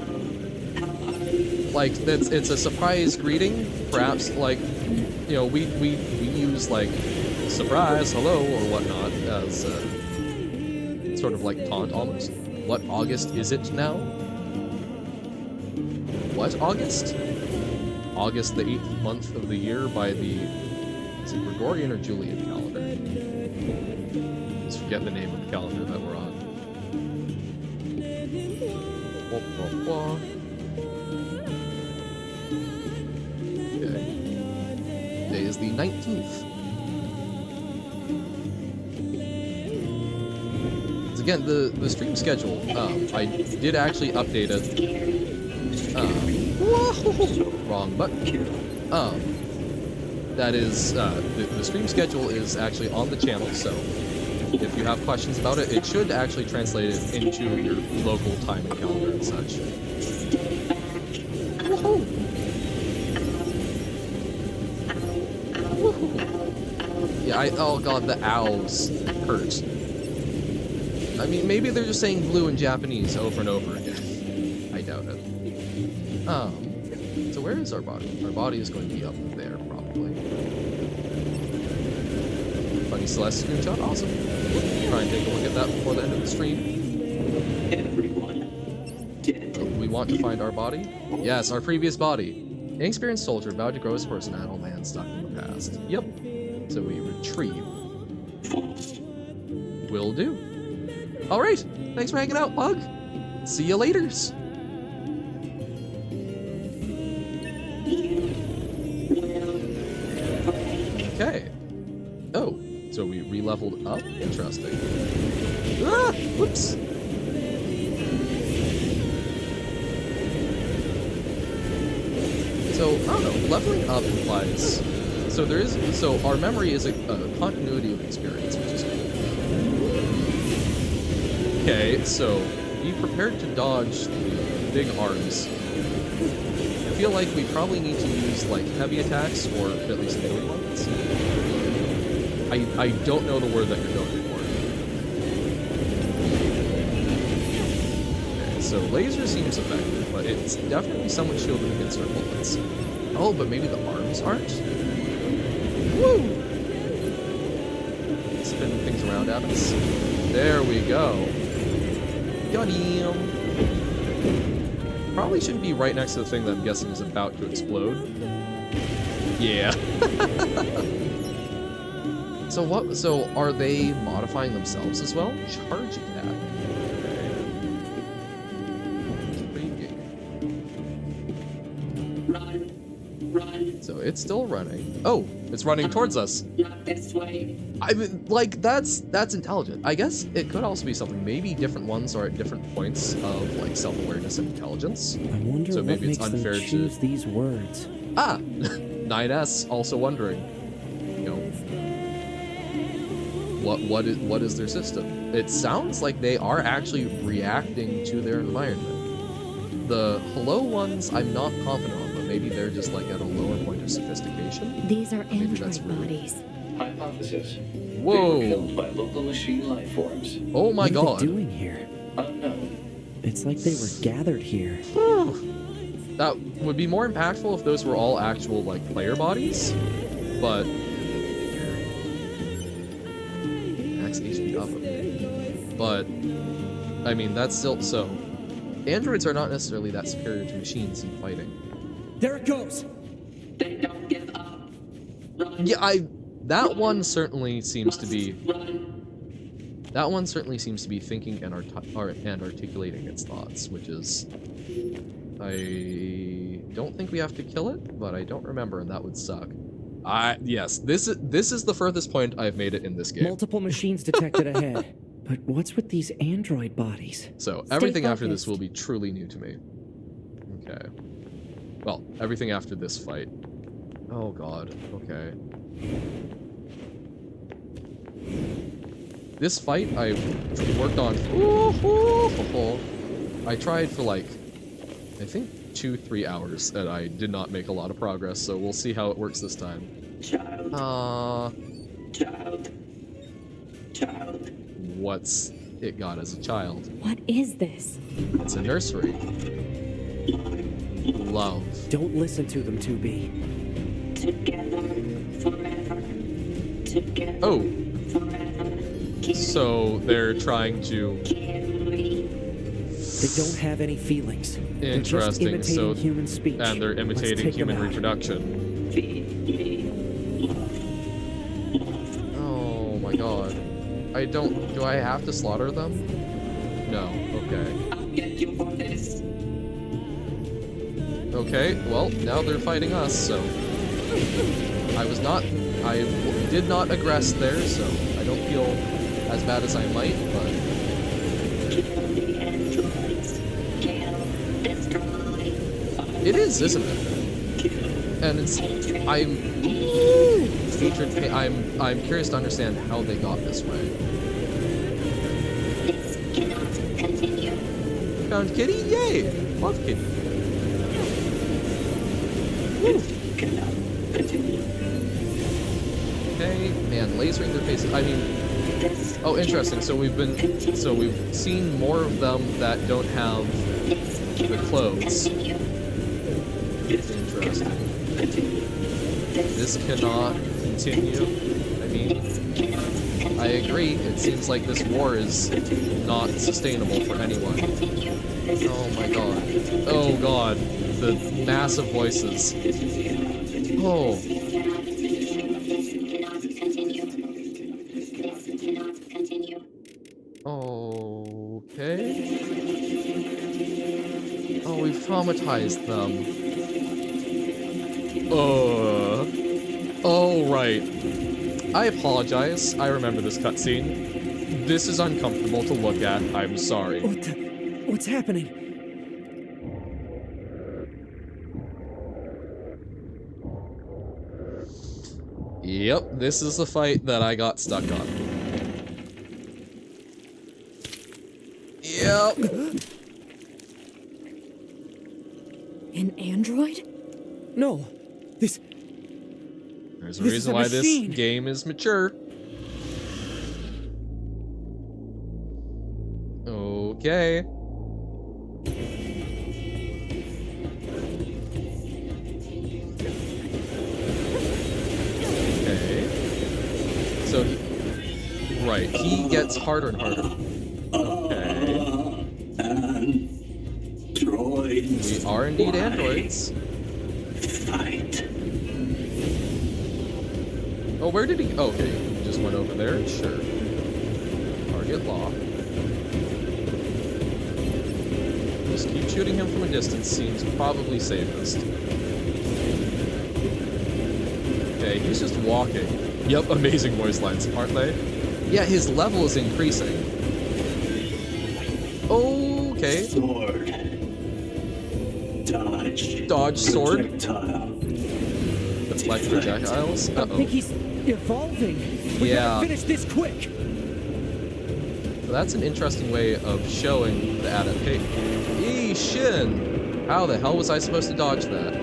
it's a surprise greeting. Perhaps we use like surprise, hello, or whatnot as sort of like taunt almost. What August is it now? What August? August, the 8th month of the year by the is it Gregorian or Julian calendar? Just forget the name of the calendar that we're on. Okay. Today is the 19th. So again, the stream schedule, I did actually update it. Wrong button. That is, the stream schedule is actually on the channel, so if you have questions about it, it should actually translate it into your local time and calendar and such. Woohoo! Yeah, oh god, the owls hurt. I mean, maybe they're just saying blue in Japanese over and over again. I doubt it. So where is our body? Our body is going to be up there, probably. Funny Celeste screenshot, awesome. Try and take a look at that before the end of the stream. So we want to find our body? Yes, our previous body. Inexperienced soldier vowed to grow his person at a land stuck in the past. Yep. So we retrieve. Will do. Alright, thanks for hanging out, Pug. See you laters. leveled up. Interesting. Ah! Whoops! So, I don't know, leveling up implies... So our memory is a continuity of experience, which is cool. Okay, so be prepared to dodge the big arms. I feel like we probably need to use, like, heavy attacks, or at least melee ones. I don't know the word that you're going for. Okay, so laser seems effective, but it's definitely somewhat shielded against our bullets. Oh, but maybe the arms aren't? Woo! Spin things around at us. There we go. Got him. Probably shouldn't be right next to the thing that I'm guessing is about to explode. Yeah. So are they modifying themselves as well? Charging that. Okay. Intriguing. Run. So it's still running. Oh, it's running towards us. Not this way. I mean, like, that's intelligent. I guess it could also be something. Maybe different ones are at different points of, like, self-awareness and intelligence. I wonder So what maybe it's makes unfair them choose these words. Ah! 9S also wondering, you know, what is their system? It sounds like they are actually reacting to their environment. The hello ones, I'm not confident on, but maybe they're just like at a lower point of sophistication. These are Maybe that's android rude. bodies. Hypothesis. Whoa. They were killed by local machine life forms. Oh my What are god. they doing here? Unknown. It's like they were gathered here. Whew. That would be more impactful if those were all actual, like, player bodies, but... Max HP up. But, I mean, that's still... So, androids are not necessarily that superior to machines in fighting. There it goes! They don't give up. Run. Yeah, that one certainly seems to be... Run. That one certainly seems to be thinking and articulating its thoughts, which is... I don't think we have to kill it, but I don't remember, and that would suck. Yes, this is the furthest point I've made it in this game. Multiple machines detected ahead. But what's with these android bodies? So everything after this focused. will be truly new to me. Okay. Well, everything after this fight. Oh god. Okay. This fight I worked on. I tried for like, I think 2-3 hours, and I did not make a lot of progress. So we'll see how it works this time. Child. Child. What's it got as a child? What is this? It's a nursery. Love. Don't listen to them, 2B. Together forever. Together Oh, forever. so they're trying to... They don't have any feelings. They're just Interesting. imitating So, human speech. and they're Let's imitating take them human out. reproduction. Feed me. Oh my god. Do I have to slaughter them? No. Okay. I'll get you for this. Okay, well, now they're fighting us, so... I did not aggress there, so I don't feel as bad as I might, but... Kill the androids. Kill. Destroy. It is, isn't it? And it's... I'm curious to understand how they got this way. This cannot continue. Found Kitty? Yay! Love Kitty. This cannot continue. Okay, man, lasering their faces. I mean, This oh, interesting. So we've seen more of them that don't have the clothes. continue. Interesting. Continue. This cannot continue. I mean, I agree. It seems like this war is not sustainable for anyone. Oh my god. Oh god. The massive voices. Oh. Okay. Oh, we've traumatized them. Oh, right. I apologize. I remember this cutscene. This is uncomfortable to look at. I'm sorry. What's happening? Yep, this is the fight that I got stuck on. Yep. An android? No. There's a This is reason a why this machine. game is mature. Okay. Okay. So he gets harder and harder. Okay. Androids. We are indeed androids. Fight. Oh, where did he? Oh, okay, he just went over there. Sure. Target lock. Just keep shooting him from a distance seems probably safest. Okay, he's just walking. Yep, amazing voice lines, aren't they? Yeah, his level is increasing. Okay. Sword. Dodge. Dodge sword. Projectile. That's like projectiles. I Uh-oh. think he's evolving. We Yeah. gotta finish this quick. So that's an interesting way of showing the adaptation. Shin! How the hell was I supposed to dodge that?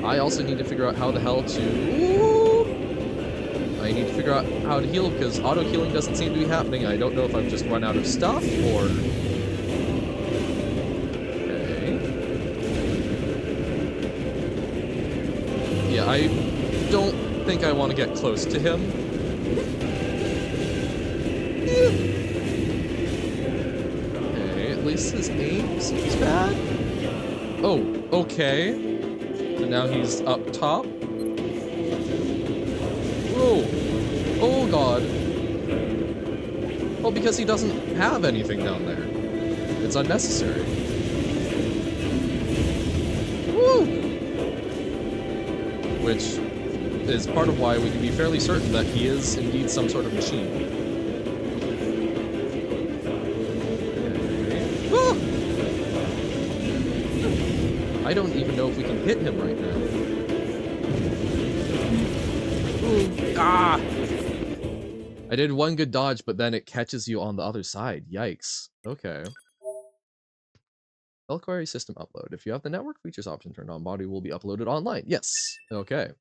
I also need to figure out how the hell to... Ooh! I need to figure out how to heal because auto-healing doesn't seem to be happening. I don't know if I've just run out of stuff or... Okay. Yeah, I don't think I want to get close to him. Okay, at least his aim seems bad. Oh, okay. So now he's up top. Whoa. Oh god. Well, because he doesn't have anything down there. It's unnecessary. Woo! Which is part of why we can be fairly certain that he is indeed some sort of machine. Okay. Ah! I don't even know if we can hit him right now. Ooh. Ah! I did one good dodge, but then it catches you on the other side. Yikes. Okay. Query system upload. If you have the network features option turned on, body will be uploaded online. Yes. Okay.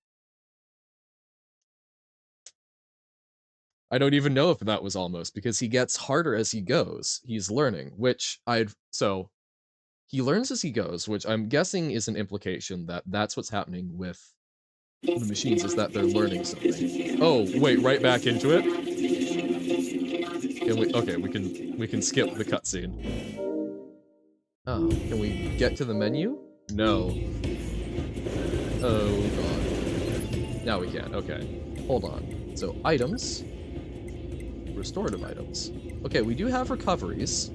I don't even know if that was almost, because he gets harder as he goes. He's learning, which so he learns as he goes, which I'm guessing is an implication that that's what's happening with the machines, is that they're learning something. Oh, wait, right back into it? Okay, we can skip the cutscene. Oh, can we get to the menu? No. Oh god. Now we can, okay. Hold on. So, items. Restorative items. Okay, we do have recoveries.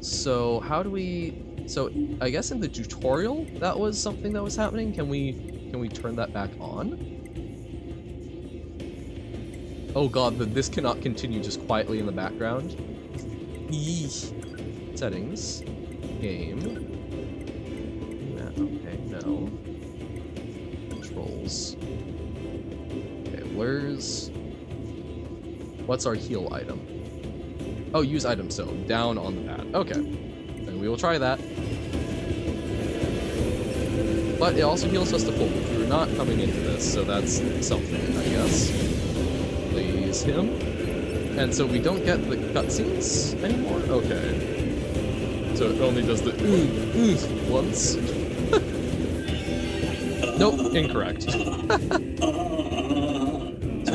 So, how do we... So, I guess in the tutorial, that was something that was happening. Can we turn that back on? Oh god, this cannot continue just quietly in the background. Yeesh. Settings. Game. Okay, no. Controls. Okay, what's our heal item? Oh, use item, so down on the pad. Okay. Then we will try that. But it also heals us to full, which we're not coming into this, so that's something, I guess. Please him. And so we don't get the cutscenes anymore? Okay. So it only does the once. Nope, incorrect. So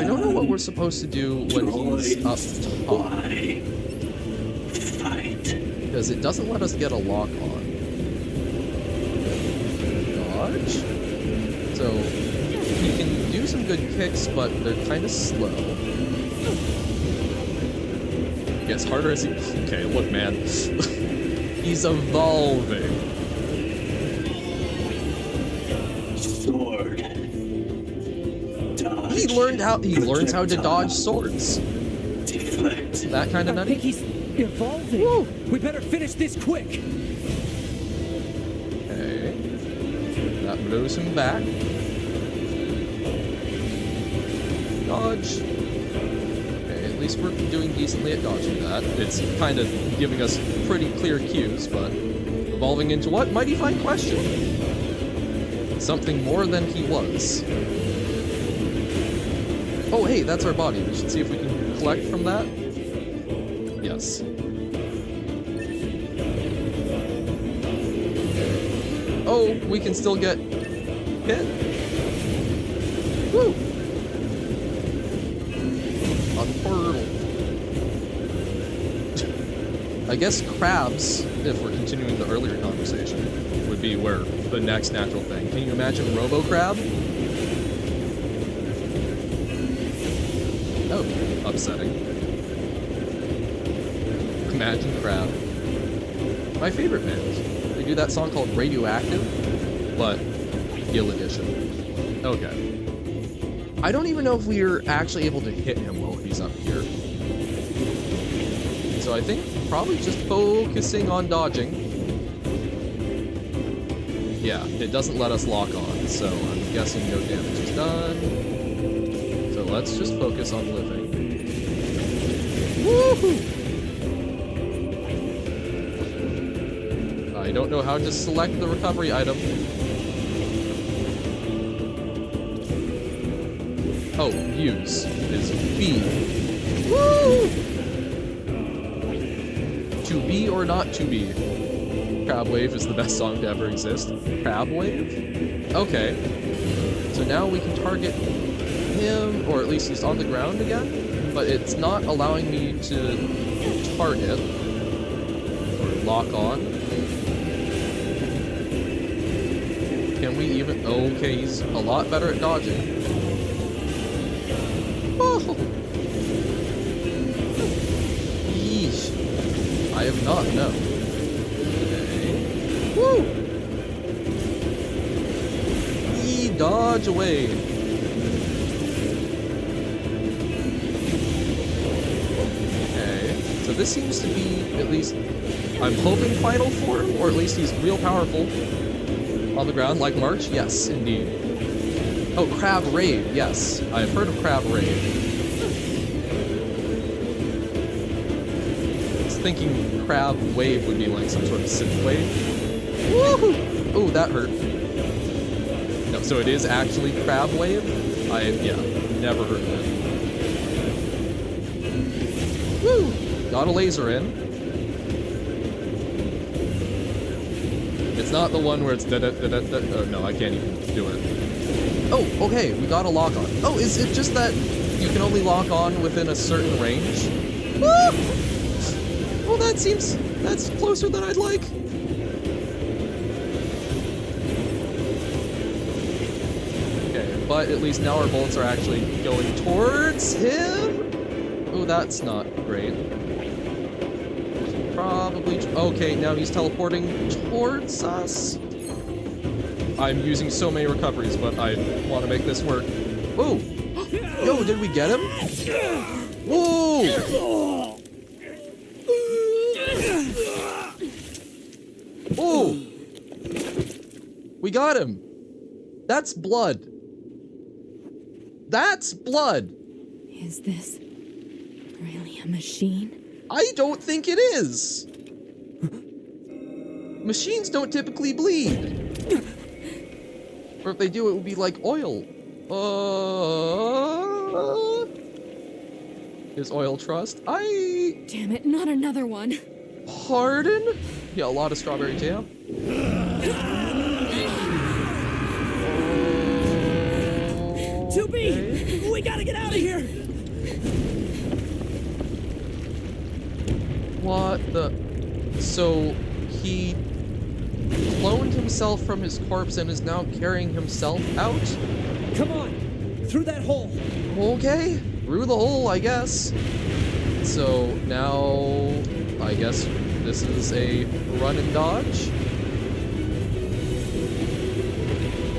I don't know what we're supposed to do when he's up top. Because it doesn't let us get a lock on. Dodge? So he can do some good kicks, but they're kind of slow. Gets harder as he... Okay, look, man. He's evolving. Sword. learns how to dodge swords. Deflect. That kind of I nutty. think he's evolving. Woo. We better finish this quick. Okay. That blows him back. Dodge. Okay, at least we're doing decently at dodging that. It's kind of giving us pretty clear cues, but evolving into what? Mighty fine question. Something more than he was. Oh, hey, that's our body. We should see if we can collect from that. Yes. Oh, we can still get hit. Woo! Unfurl. I guess crabs, if we're continuing the earlier conversation, would be where the next natural thing. Can you imagine Robo-Crab? That would be upsetting. Imagine Crab. My favorite band. They do that song called Radioactive, but Gill Edition. Okay. I don't even know if we're actually able to hit him while he's up here. So I think probably just focusing on dodging. Yeah, it doesn't let us lock on, so I'm guessing no damage is done. So let's just focus on living. Woohoo! I don't know how to select the recovery item. Oh, use is B. Woo! To be or not to be. Crab Wave is the best song to ever exist. Crab Wave? Okay. So now we can target him, or at least he's on the ground again, but it's not allowing me to target or lock on. Can we even? Okay, he's a lot better at dodging. Oh. Yeesh. I have not known. Okay. Woo! Yee, dodge away. Okay. So this seems to be, at least, I'm hoping final form, or at least he's real powerful. On the ground, like March? Yes, indeed. Oh, Crab Raid, yes. I've heard of Crab Raid. I was thinking Crab Wave would be like some sort of synth wave. Woohoo! Oh, that hurt. No, so it is actually Crab Wave? Yeah, never heard of it. Woo! Got a laser in. It's not the one where it's da-da-da-da-da. Oh, no, I can't even do it. Oh, okay, we got a lock on. Oh, is it just that you can only lock on within a certain range? Woo! Well, that's closer than I'd like. Okay, but at least now our bullets are actually going towards him. Oh, that's not great. Probably, okay, now he's teleporting towards us. I'm using so many recoveries, but I want to make this work. Whoa! Yo, did we get him? Whoa! Whoa! We got him! That's blood. That's blood! Is this really a machine? I don't think it is! Machines don't typically bleed. Or if they do, it would be like oil. Is oil trust? Damn it, not another one. Pardon? Yeah, a lot of strawberry jam. Okay. We gotta get out of here! What the? So, he cloned himself from his corpse and is now carrying himself out? Come on! Through that hole! Okay, through the hole, I guess. So, now, I guess this is a run and dodge?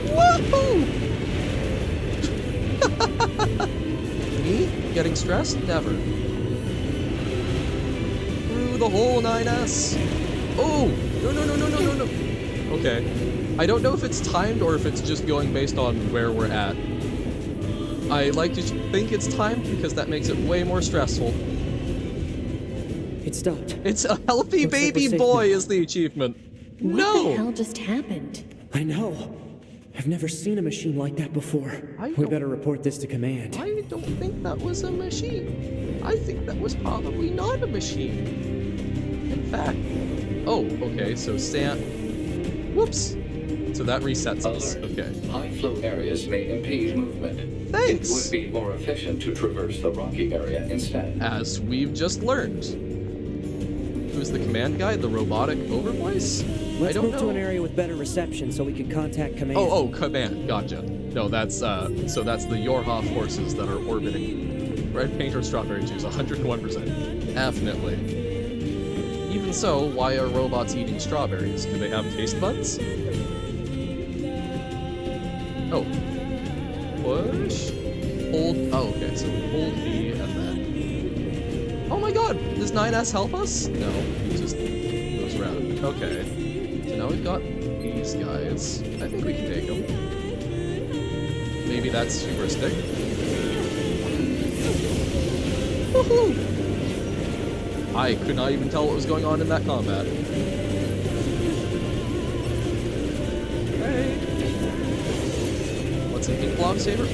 Woohoo! getting stressed? Never. Through the hole, 9S! Oh! No, no, no, no, no, no, no! Okay. I don't know if it's timed or if it's just going based on where we're at. I like to think it's timed because that makes it way more stressful. It stopped. It's a healthy Looks like baby we're safe boy now. is the achievement. What No! the hell just happened? I know. I've never seen a machine like that before. We better report this to command. I don't think that was a machine. I think that was probably not a machine. In fact... Oh, okay, so Whoops! So that resets us. Alert. Okay. High flow areas may impede movement. Thanks! It would be more efficient to traverse the rocky area instead. As we've just learned. Who's the command guy? The robotic overvoice? Let's I don't move know. to an area with better reception so we can contact command. Oh, command. Gotcha. No, that's, so that's the Yorha forces that are orbiting. Red paint or strawberry juice, 101%. Definitely. Even so, why are robots eating strawberries? Do they have taste buds? Oh. Push. Hold. Oh, okay, so hold B and then... Oh my god! Does 9S help us? No, he just goes around. Okay. So now we've got these guys. I think we can take them. Maybe that's heuristic. Woohoo! I could not even tell what was going on in that combat. Okay. What's an ink blob saber? I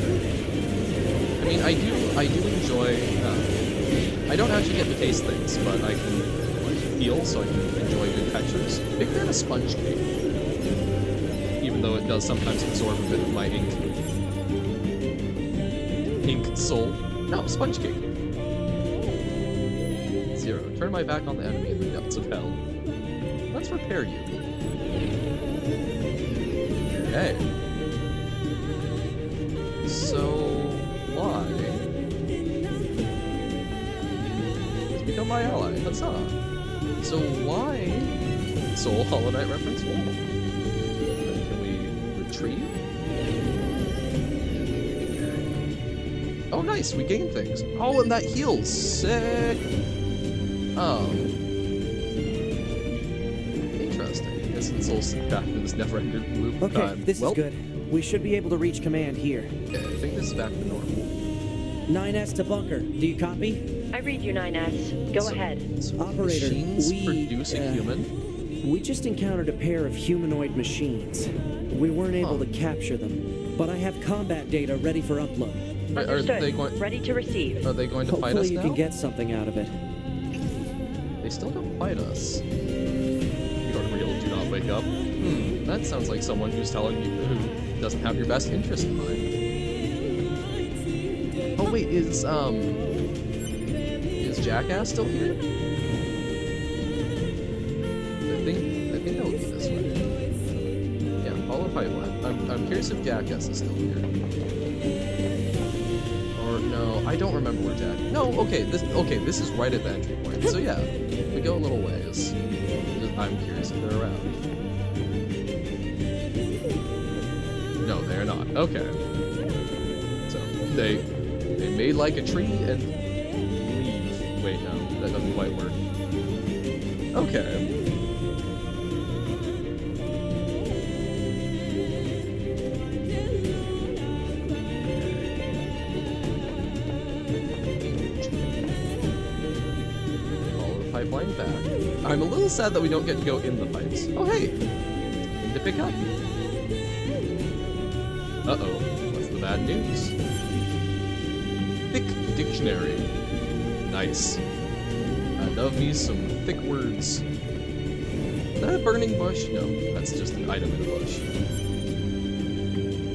mean, I do enjoy. I don't actually get to taste things, but I can like feel, so I can enjoy good textures. Big fan of sponge cake, even though it does sometimes absorb a bit of my ink soul. No, sponge cake. 0. Turn my back on the enemy in the depths of hell. Let's repair you. Okay. So, why? He's become my ally. Huzzah. So why? Soul Hollow Knight reference wall. Then can we retrieve? Oh, nice. We gain things. Oh, and that heals. Sick. Interesting. I guess it's all back in this never-ending loop of Okay, time. this is good. We should be able to reach command here. Okay, I think this is back to normal. 9S to bunker. Do you copy? I read you, 9S. Go ahead. So Operator, machines we, produce a human? We just encountered a pair of humanoid machines. We weren't able to capture them, but I have combat data ready for upload. Are Understood. they going? Ready to receive. Are they going to fight us Hopefully you now? can get something out of it. They still don't fight us. Your real do not wake up. That sounds like someone who's telling you who doesn't have your best interest in mind. Oh wait, is Jackass still here? I think it'll be this way. Yeah, follow pipeline. I'm curious if Jackass is still here. Or no, I don't remember where Jack. No, okay, this is right at the entry point. So yeah, we go a little ways. I'm curious if they're around. No, they're not. Okay. So they made like a tree and leave. Wait, no, that doesn't quite work. Okay. Pipeline back. I'm a little sad that we don't get to go in the pipes. Oh hey! Something to pick up. Uh-oh. What's the bad news? Thick dictionary. Nice. I love me some thick words. Is that a burning bush? No, that's just an item in a bush.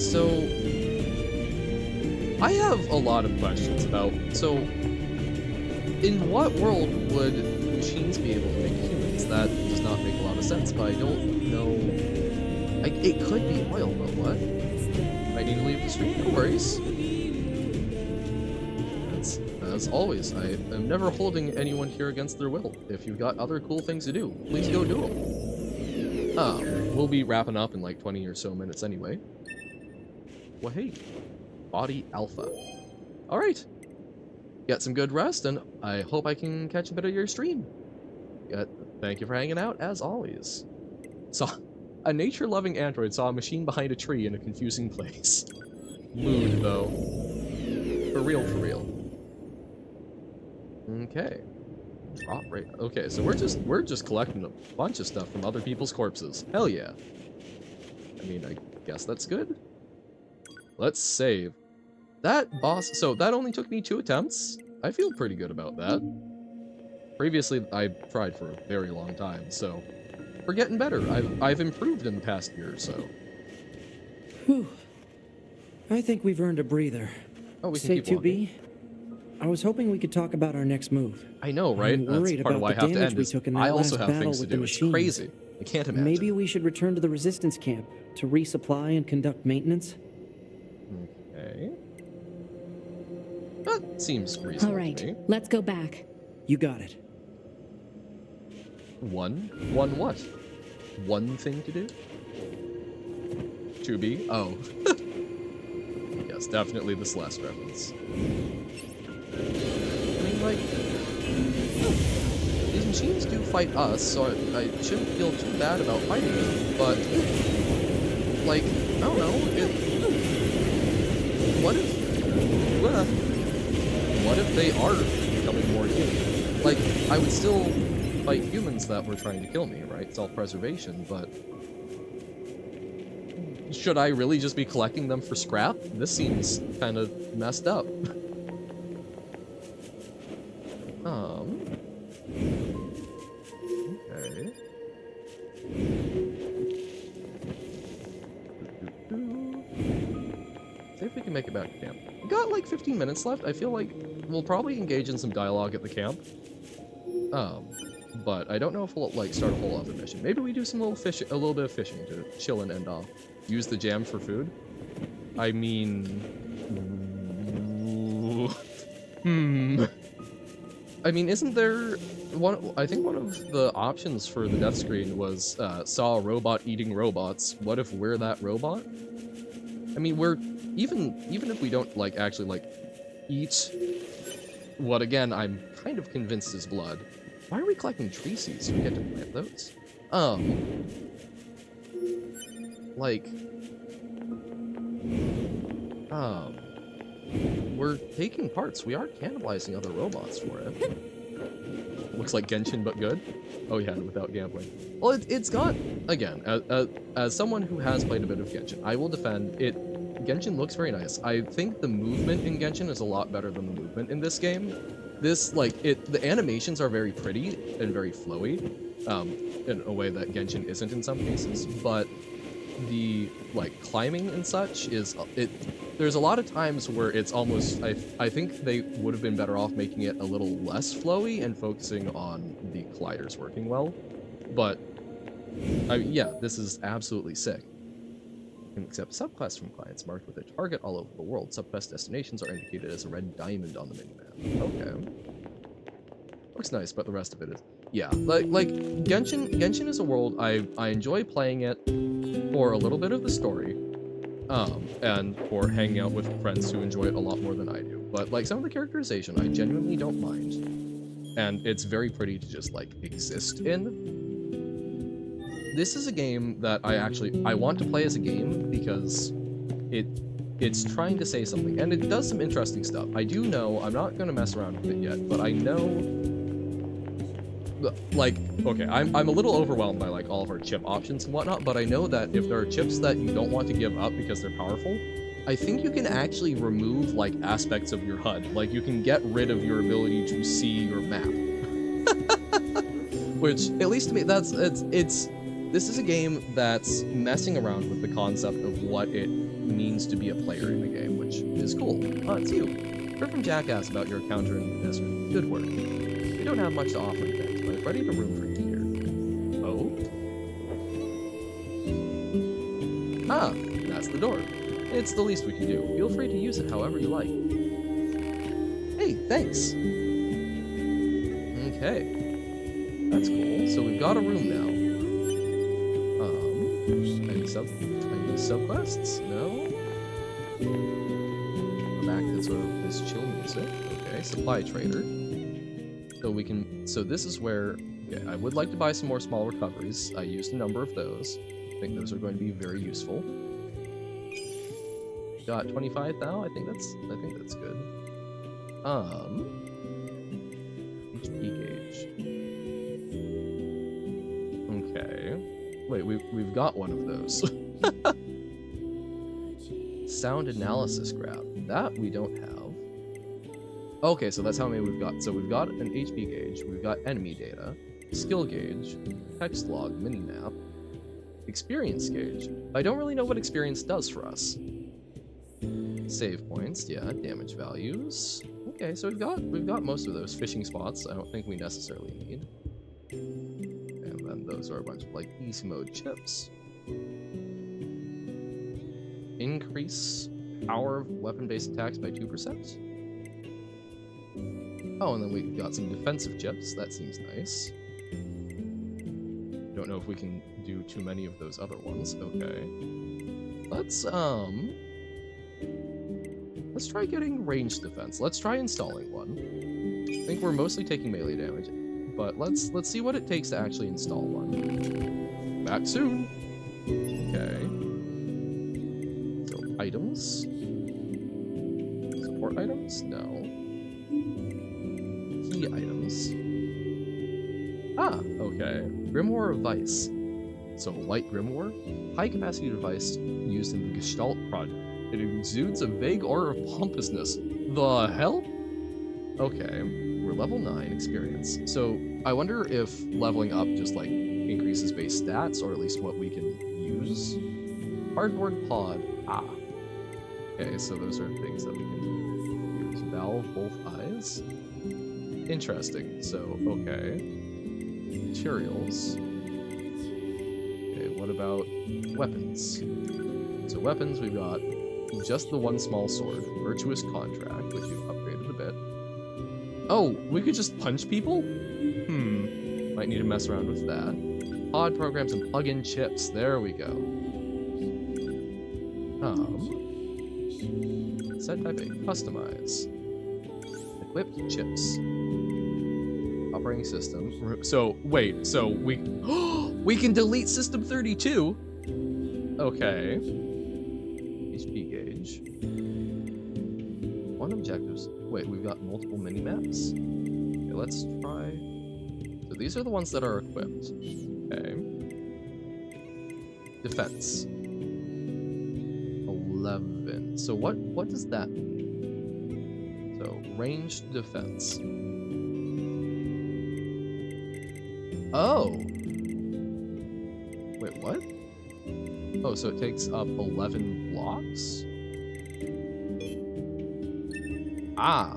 So, I have a lot of questions about, so, in what world would machines be able to make humans? That does not make a lot of sense, but I don't know. It could be oil, but what? I need to leave the stream? No worries. As always, I am never holding anyone here against their will. If you've got other cool things to do, please go do them. We'll be wrapping up in like 20 or so minutes anyway. Well, hey. Body Alpha. Alright. get some good rest, and I hope I can catch a bit of your stream. Thank you for hanging out, as always. So, a nature-loving android saw a machine behind a tree in a confusing place. Mood, though. For real, for real. Okay. Drop rate. Okay, so we're just collecting a bunch of stuff from other people's corpses. Hell yeah. I mean, I guess that's good. Let's save. That boss, so that only took me 2 attempts. I feel pretty good about that. Previously, I tried for a very long time, so we're getting better. I've improved in the past year or so. Whew. I think we've earned a breather. Oh, we can Say, keep walking. 2B, I was hoping we could talk about our next move. I know, right? I'm That's worried part of why I about have the to damage end. we Is took in I that also last have battle things to with do. the It's machines. crazy. I can't imagine. Maybe we should return to the resistance camp to resupply and conduct maintenance. Okay. That seems reasonable All right, to me. let's go back. You got it. One what? One thing to do? 2B? Oh. Yes, definitely the Celeste reference. I mean, like, these machines do fight us, so I shouldn't feel too bad about fighting them, but, like, I don't know, what if they are becoming more human? Like, I would still fight humans that were trying to kill me, right? Self-preservation, but should I really just be collecting them for scrap? This seems kind of messed up. Okay. See if we can make it back to camp. We got like 15 minutes left. I feel like we'll probably engage in some dialogue at the camp. But I don't know if we'll like start a whole other mission. Maybe we do some a little bit of fishing to chill and end off. Use the jam for food. I mean, I mean, isn't there one? I think one of the options for the death screen was saw a robot eating robots. What if we're that robot? I mean, we're even if we don't like actually like eat what again I'm kind of convinced is blood. Why are we collecting tree seeds so we get to plant those? Like, we're taking parts. We are cannibalizing other robots for it. Looks like Genshin, but good. Oh yeah, without gambling. Well, it's got, again, as someone who has played a bit of Genshin, I will defend it. Genshin looks very nice. I think the movement in Genshin is a lot better than the movement in this game. This, like, the animations are very pretty and very flowy, in a way that Genshin isn't in some cases, but the, like, climbing and such is, there's a lot of times where it's almost, I think they would have been better off making it a little less flowy and focusing on the gliders working well, but, yeah, this is absolutely sick. You can accept subquests from clients marked with a target all over the world. Subquest destinations are indicated as a red diamond on the minimap. Okay. Looks nice, but the rest of it is... Yeah, like Genshin is a world I enjoy playing it for a little bit of the story, and for hanging out with friends who enjoy it a lot more than I do. But, like, some of the characterization I genuinely don't mind. And it's very pretty to just, like, exist in. This is a game that I want to play as a game because it's trying to say something, and it does some interesting stuff. I do know, I'm not going to mess around with it yet, but I know, like, okay, I'm a little overwhelmed by, like, all of our chip options and whatnot, but I know that if there are chips that you don't want to give up because they're powerful, I think you can actually remove, like, aspects of your HUD. Like, you can get rid of your ability to see your map. Which, at least to me, this is a game that's messing around with the concept of what it means to be a player in the game, which is cool. Oh, it's you. Heard from Jackass about your encounter in the desert. Good work. We don't have much to offer today, but I've readied a room for you here. Oh? Ah, that's the door. It's the least we can do. Feel free to use it however you like. Hey, thanks. Okay. That's cool. So we've got a room now. Any subquests? No? Go back to sort of this chill music. Okay. supply trader. So we can, so this is where, okay, I would like to buy some more small recoveries. I used a number of those. I think those are going to be very useful. Got 25 now. I think that's good. HP gauge. Okay. Wait, we've got one of those. Sound analysis graph. That we don't have. Okay, so that's how many we've got. So we've got an HP gauge, we've got enemy data, skill gauge, text log, minimap, experience gauge. I don't really know what experience does for us. Save points, yeah, damage values. Okay, so we've got most of those fishing spots. I don't think we necessarily need. And then those are a bunch of like easy mode chips. Increase power of weapon-based attacks by 2%. Oh, and then we've got some defensive chips. That seems nice. Don't know if we can do too many of those other ones. Okay. Let's try getting ranged defense. Let's try installing one. I think we're mostly taking melee damage, but let's see what it takes to actually install one. Back soon. Okay. So items. Support items? No. Key items. Ah, okay. Grimoire of Vice. So light grimoire, high capacity device used in the Gestalt project. It exudes a vague aura of pompousness. The hell? Okay, we're level 9 experience. So I wonder if leveling up just like increases base stats, or at least what we can use. Cardboard pod. Ah. Okay, so those are things that we can use. Valve both eyes. Interesting. So, okay. Materials. Okay, what about weapons? So weapons, we've got just the one small sword, Virtuous Contract, which you've upgraded a bit. Oh, we could just punch people? Might need to mess around with that. Pod programs and plug-in chips, there we go. Set type A, customize. Equipped chips. Operating system. So, wait, so we... we can delete System 32? Okay. HP gauge. One objectives. Wait, we've got multiple mini-maps? Okay, let's try... So these are the ones that are equipped. Okay. Defense. 11. So what does that mean? So, ranged defense. Oh! Wait, what? Oh, so it takes up 11 blocks? Ah!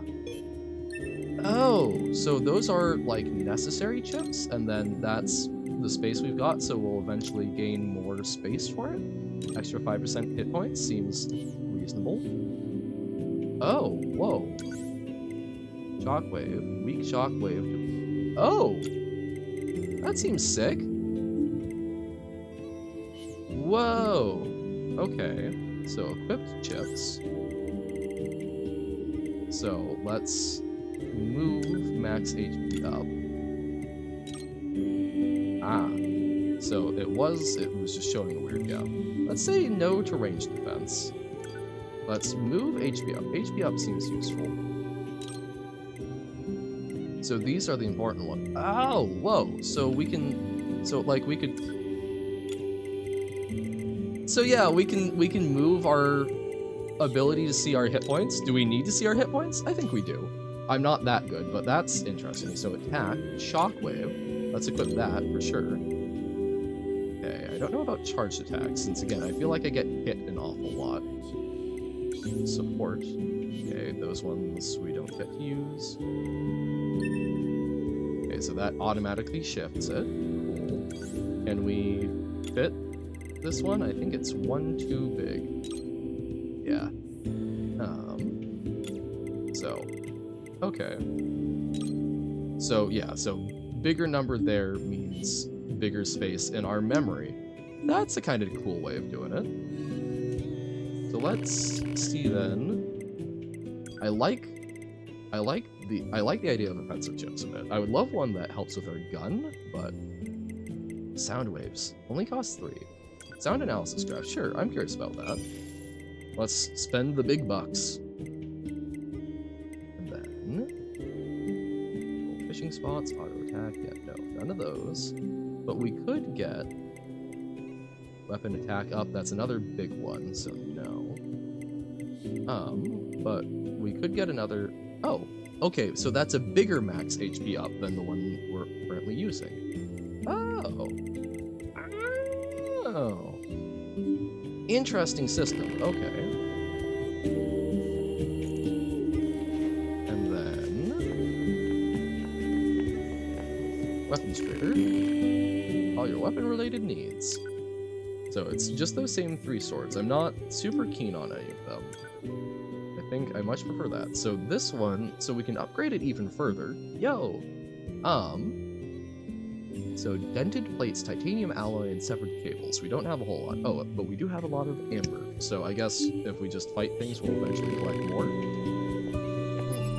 Oh, so those are, like, necessary chips, and then that's the space we've got, so we'll eventually gain more space for it? Extra 5% hit points seems reasonable. Oh, whoa. Shockwave. Weak shockwave. Oh! That seems sick. Whoa! Okay. So, equipped chips. So, let's move max HP up. Ah. So, it was just showing a weird gap. Let's say no to range defense. Let's move HP up. HP up seems useful. So these are the important ones. Oh, whoa. So we can, so like we could, so yeah, we can move our ability to see our hit points. Do we need to see our hit points? I think we do. I'm not that good, but that's interesting. So attack, shockwave. Let's equip that for sure. Okay, I don't know about charged attacks, since again, I feel like I get hit an awful lot. Support. Okay, those ones we don't get to use. Okay, so that automatically shifts it. Cool. Can we fit this one? I think it's one too big. Yeah. So, okay. So, yeah, so bigger number there means bigger space in our memory. That's a kind of cool way of doing it. So let's see then. I like I like the idea of offensive chips a bit. I would love one that helps with our gun, but sound waves only cost 3. Sound analysis graph, sure, I'm curious about that. Let's spend the big bucks. And then fishing spots, auto attack, yeah, no, none of those. But we could get weapon attack up, that's another big one, so no. But we could get another, oh, okay, so that's a bigger max HP up than the one we're currently using. Oh. Oh. Interesting system, okay. And then weapons trader. All your weapon-related needs. So it's just those same 3 swords. I'm not super keen on any of them. I think I much prefer that. So this one, so we can upgrade it even further. Yo! So dented plates, titanium alloy, and severed cables. We don't have a whole lot. Oh, but we do have a lot of amber. So I guess if we just fight things, we'll eventually collect more.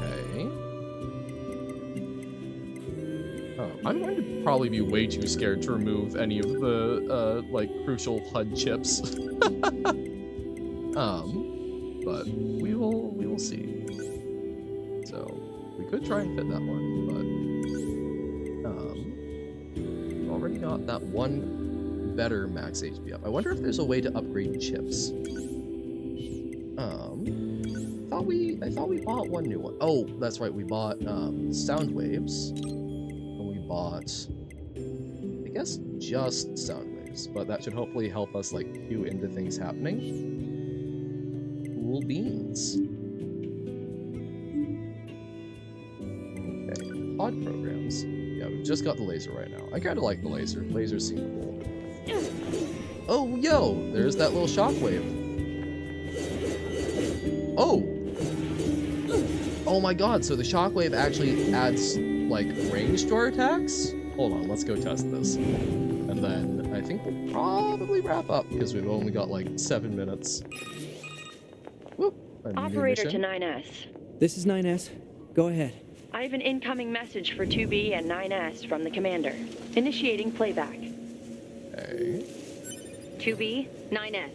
Okay. Oh, I'm going to probably be way too scared to remove any of the, like, crucial HUD chips. But we will see. So, we could try and fit that one, but, we've already got that one better max HP up. I wonder if there's a way to upgrade chips. I thought we bought one new one. Oh, that's right, we bought, sound waves. We bought, I guess, just sound waves, but that should hopefully help us like cue into things happening. Cool beans. Okay, pod programs. Yeah, we've just got the laser right now. I kind of like the laser. Lasers seem cool. Oh, yo, there's that little shockwave. Oh! Oh my god, so the shockwave actually adds like range to our attacks? Hold on, let's go test this. And then I think we'll probably wrap up because we've only got like 7 minutes. Whoop. Operator to 9S. This is 9S. Go ahead. I have an incoming message for 2B and 9S from the commander. Initiating playback. Okay. 2B, 9S.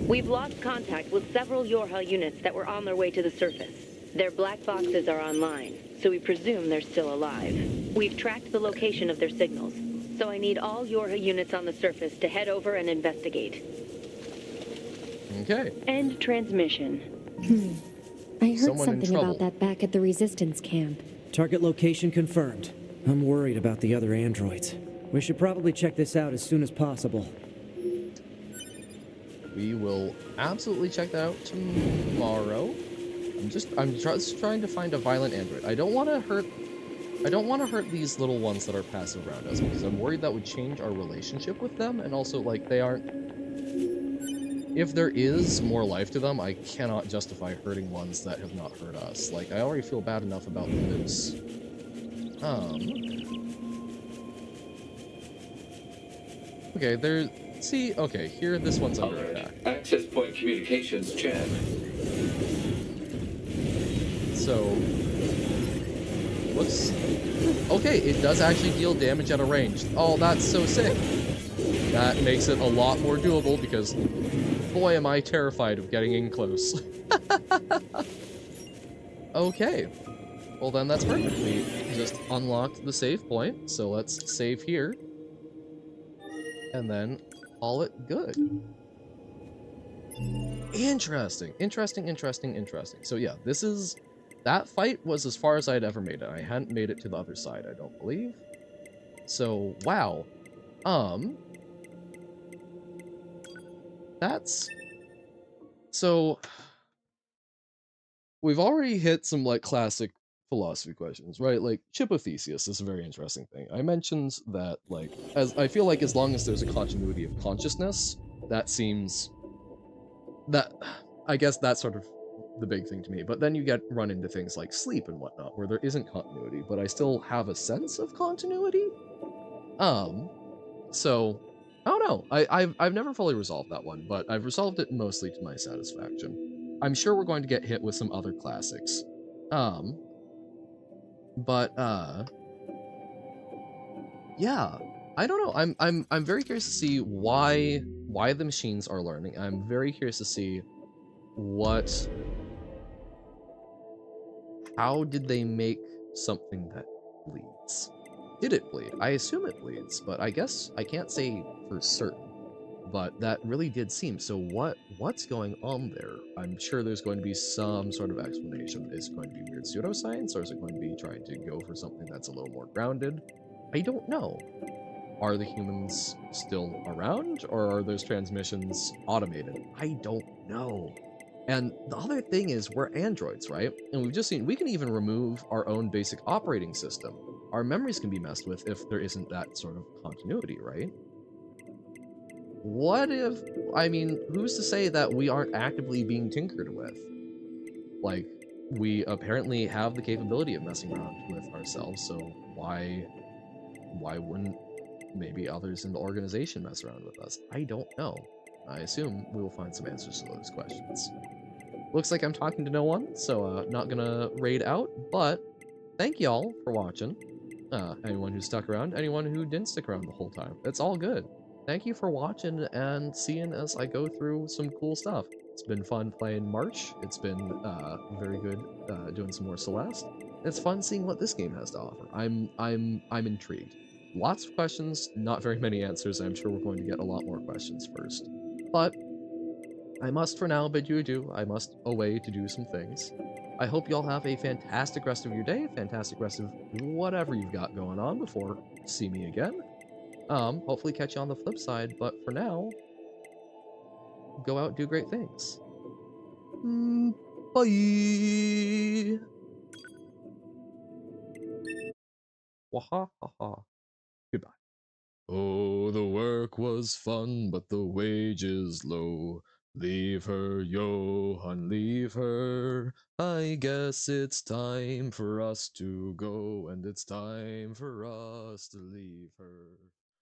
We've lost contact with several Yorha units that were on their way to the surface. Their black boxes are online, so we presume they're still alive. We've tracked the location of their signals, so I need all Yorha units on the surface to head over and investigate. Okay. End transmission. I heard Someone in something trouble. about that back at the resistance camp. Target location confirmed. I'm worried about the other androids. We should probably check this out as soon as possible. We will absolutely check that out tomorrow. I'm just trying to find a violent android. I don't want to hurt these little ones that are passive around us because I'm worried that would change our relationship with them, and also like they aren't. If there is more life to them, I cannot justify hurting ones that have not hurt us. Like I already feel bad enough about the moose. Okay, there. See, okay, here this one's under attack. Access point communications jammed. So, looks... Okay, it does actually deal damage at a range. Oh, that's so sick. That makes it a lot more doable because, boy, am I terrified of getting in close. Okay. Well, then that's perfect. We just unlocked the save point, so let's save here. And then call it good. Interesting. So yeah, this is... That fight was as far as I'd ever made it. I hadn't made it to the other side, I don't believe. So, wow. That's... So... We've already hit some, like, classic philosophy questions, right? Like, Chipothesis is a very interesting thing. I mentioned that, like, as I feel like as long as there's a continuity of consciousness, that seems... That... I guess that's sort of the big thing to me. But then you run into things like sleep and whatnot, where there isn't continuity, but I still have a sense of continuity? So, I don't know. I've never fully resolved that one, but I've resolved it mostly to my satisfaction. I'm sure we're going to get hit with some other classics. But yeah, I don't know. I'm very curious to see why the machines are learning. I'm very curious to see what how did they make something that bleeds? Did it bleed? I assume it bleeds, but I guess I can't say for certain. But that really did seem. So what's going on there? I'm sure there's going to be some sort of explanation. Is it going to be weird pseudoscience, or is it going to be trying to go for something that's a little more grounded? I don't know. Are the humans still around, or are those transmissions automated? I don't know. And the other thing is, we're androids, right? And we've just seen we can even remove our own basic operating system. Our memories can be messed with if there isn't that sort of continuity, right? What if, I mean, who's to say that we aren't actively being tinkered with? Like, we apparently have the capability of messing around with ourselves, so why wouldn't maybe others in the organization mess around with us? I don't know. I assume we will find some answers to those questions. Looks like I'm talking to no one, so not gonna raid out, but thank y'all for watching. Anyone who stuck around, anyone who didn't stick around the whole time. It's all good. Thank you for watching and seeing as I go through some cool stuff. It's been fun playing March. It's been very good doing some more Celeste. It's fun seeing what this game has to offer. I'm intrigued. Lots of questions, not very many answers. I'm sure we're going to get a lot more questions first. But I must for now bid you adieu. I must away to do some things. I hope y'all have a fantastic rest of your day, fantastic rest of whatever you've got going on before see me again. Hopefully catch you on the flip side, but for now, go out, do great things. Bye. Wahahaha. Goodbye. Oh, the work was fun, but the wages low. Leave her, Johann, leave her. I guess it's time for us to go, and it's time for us to leave her.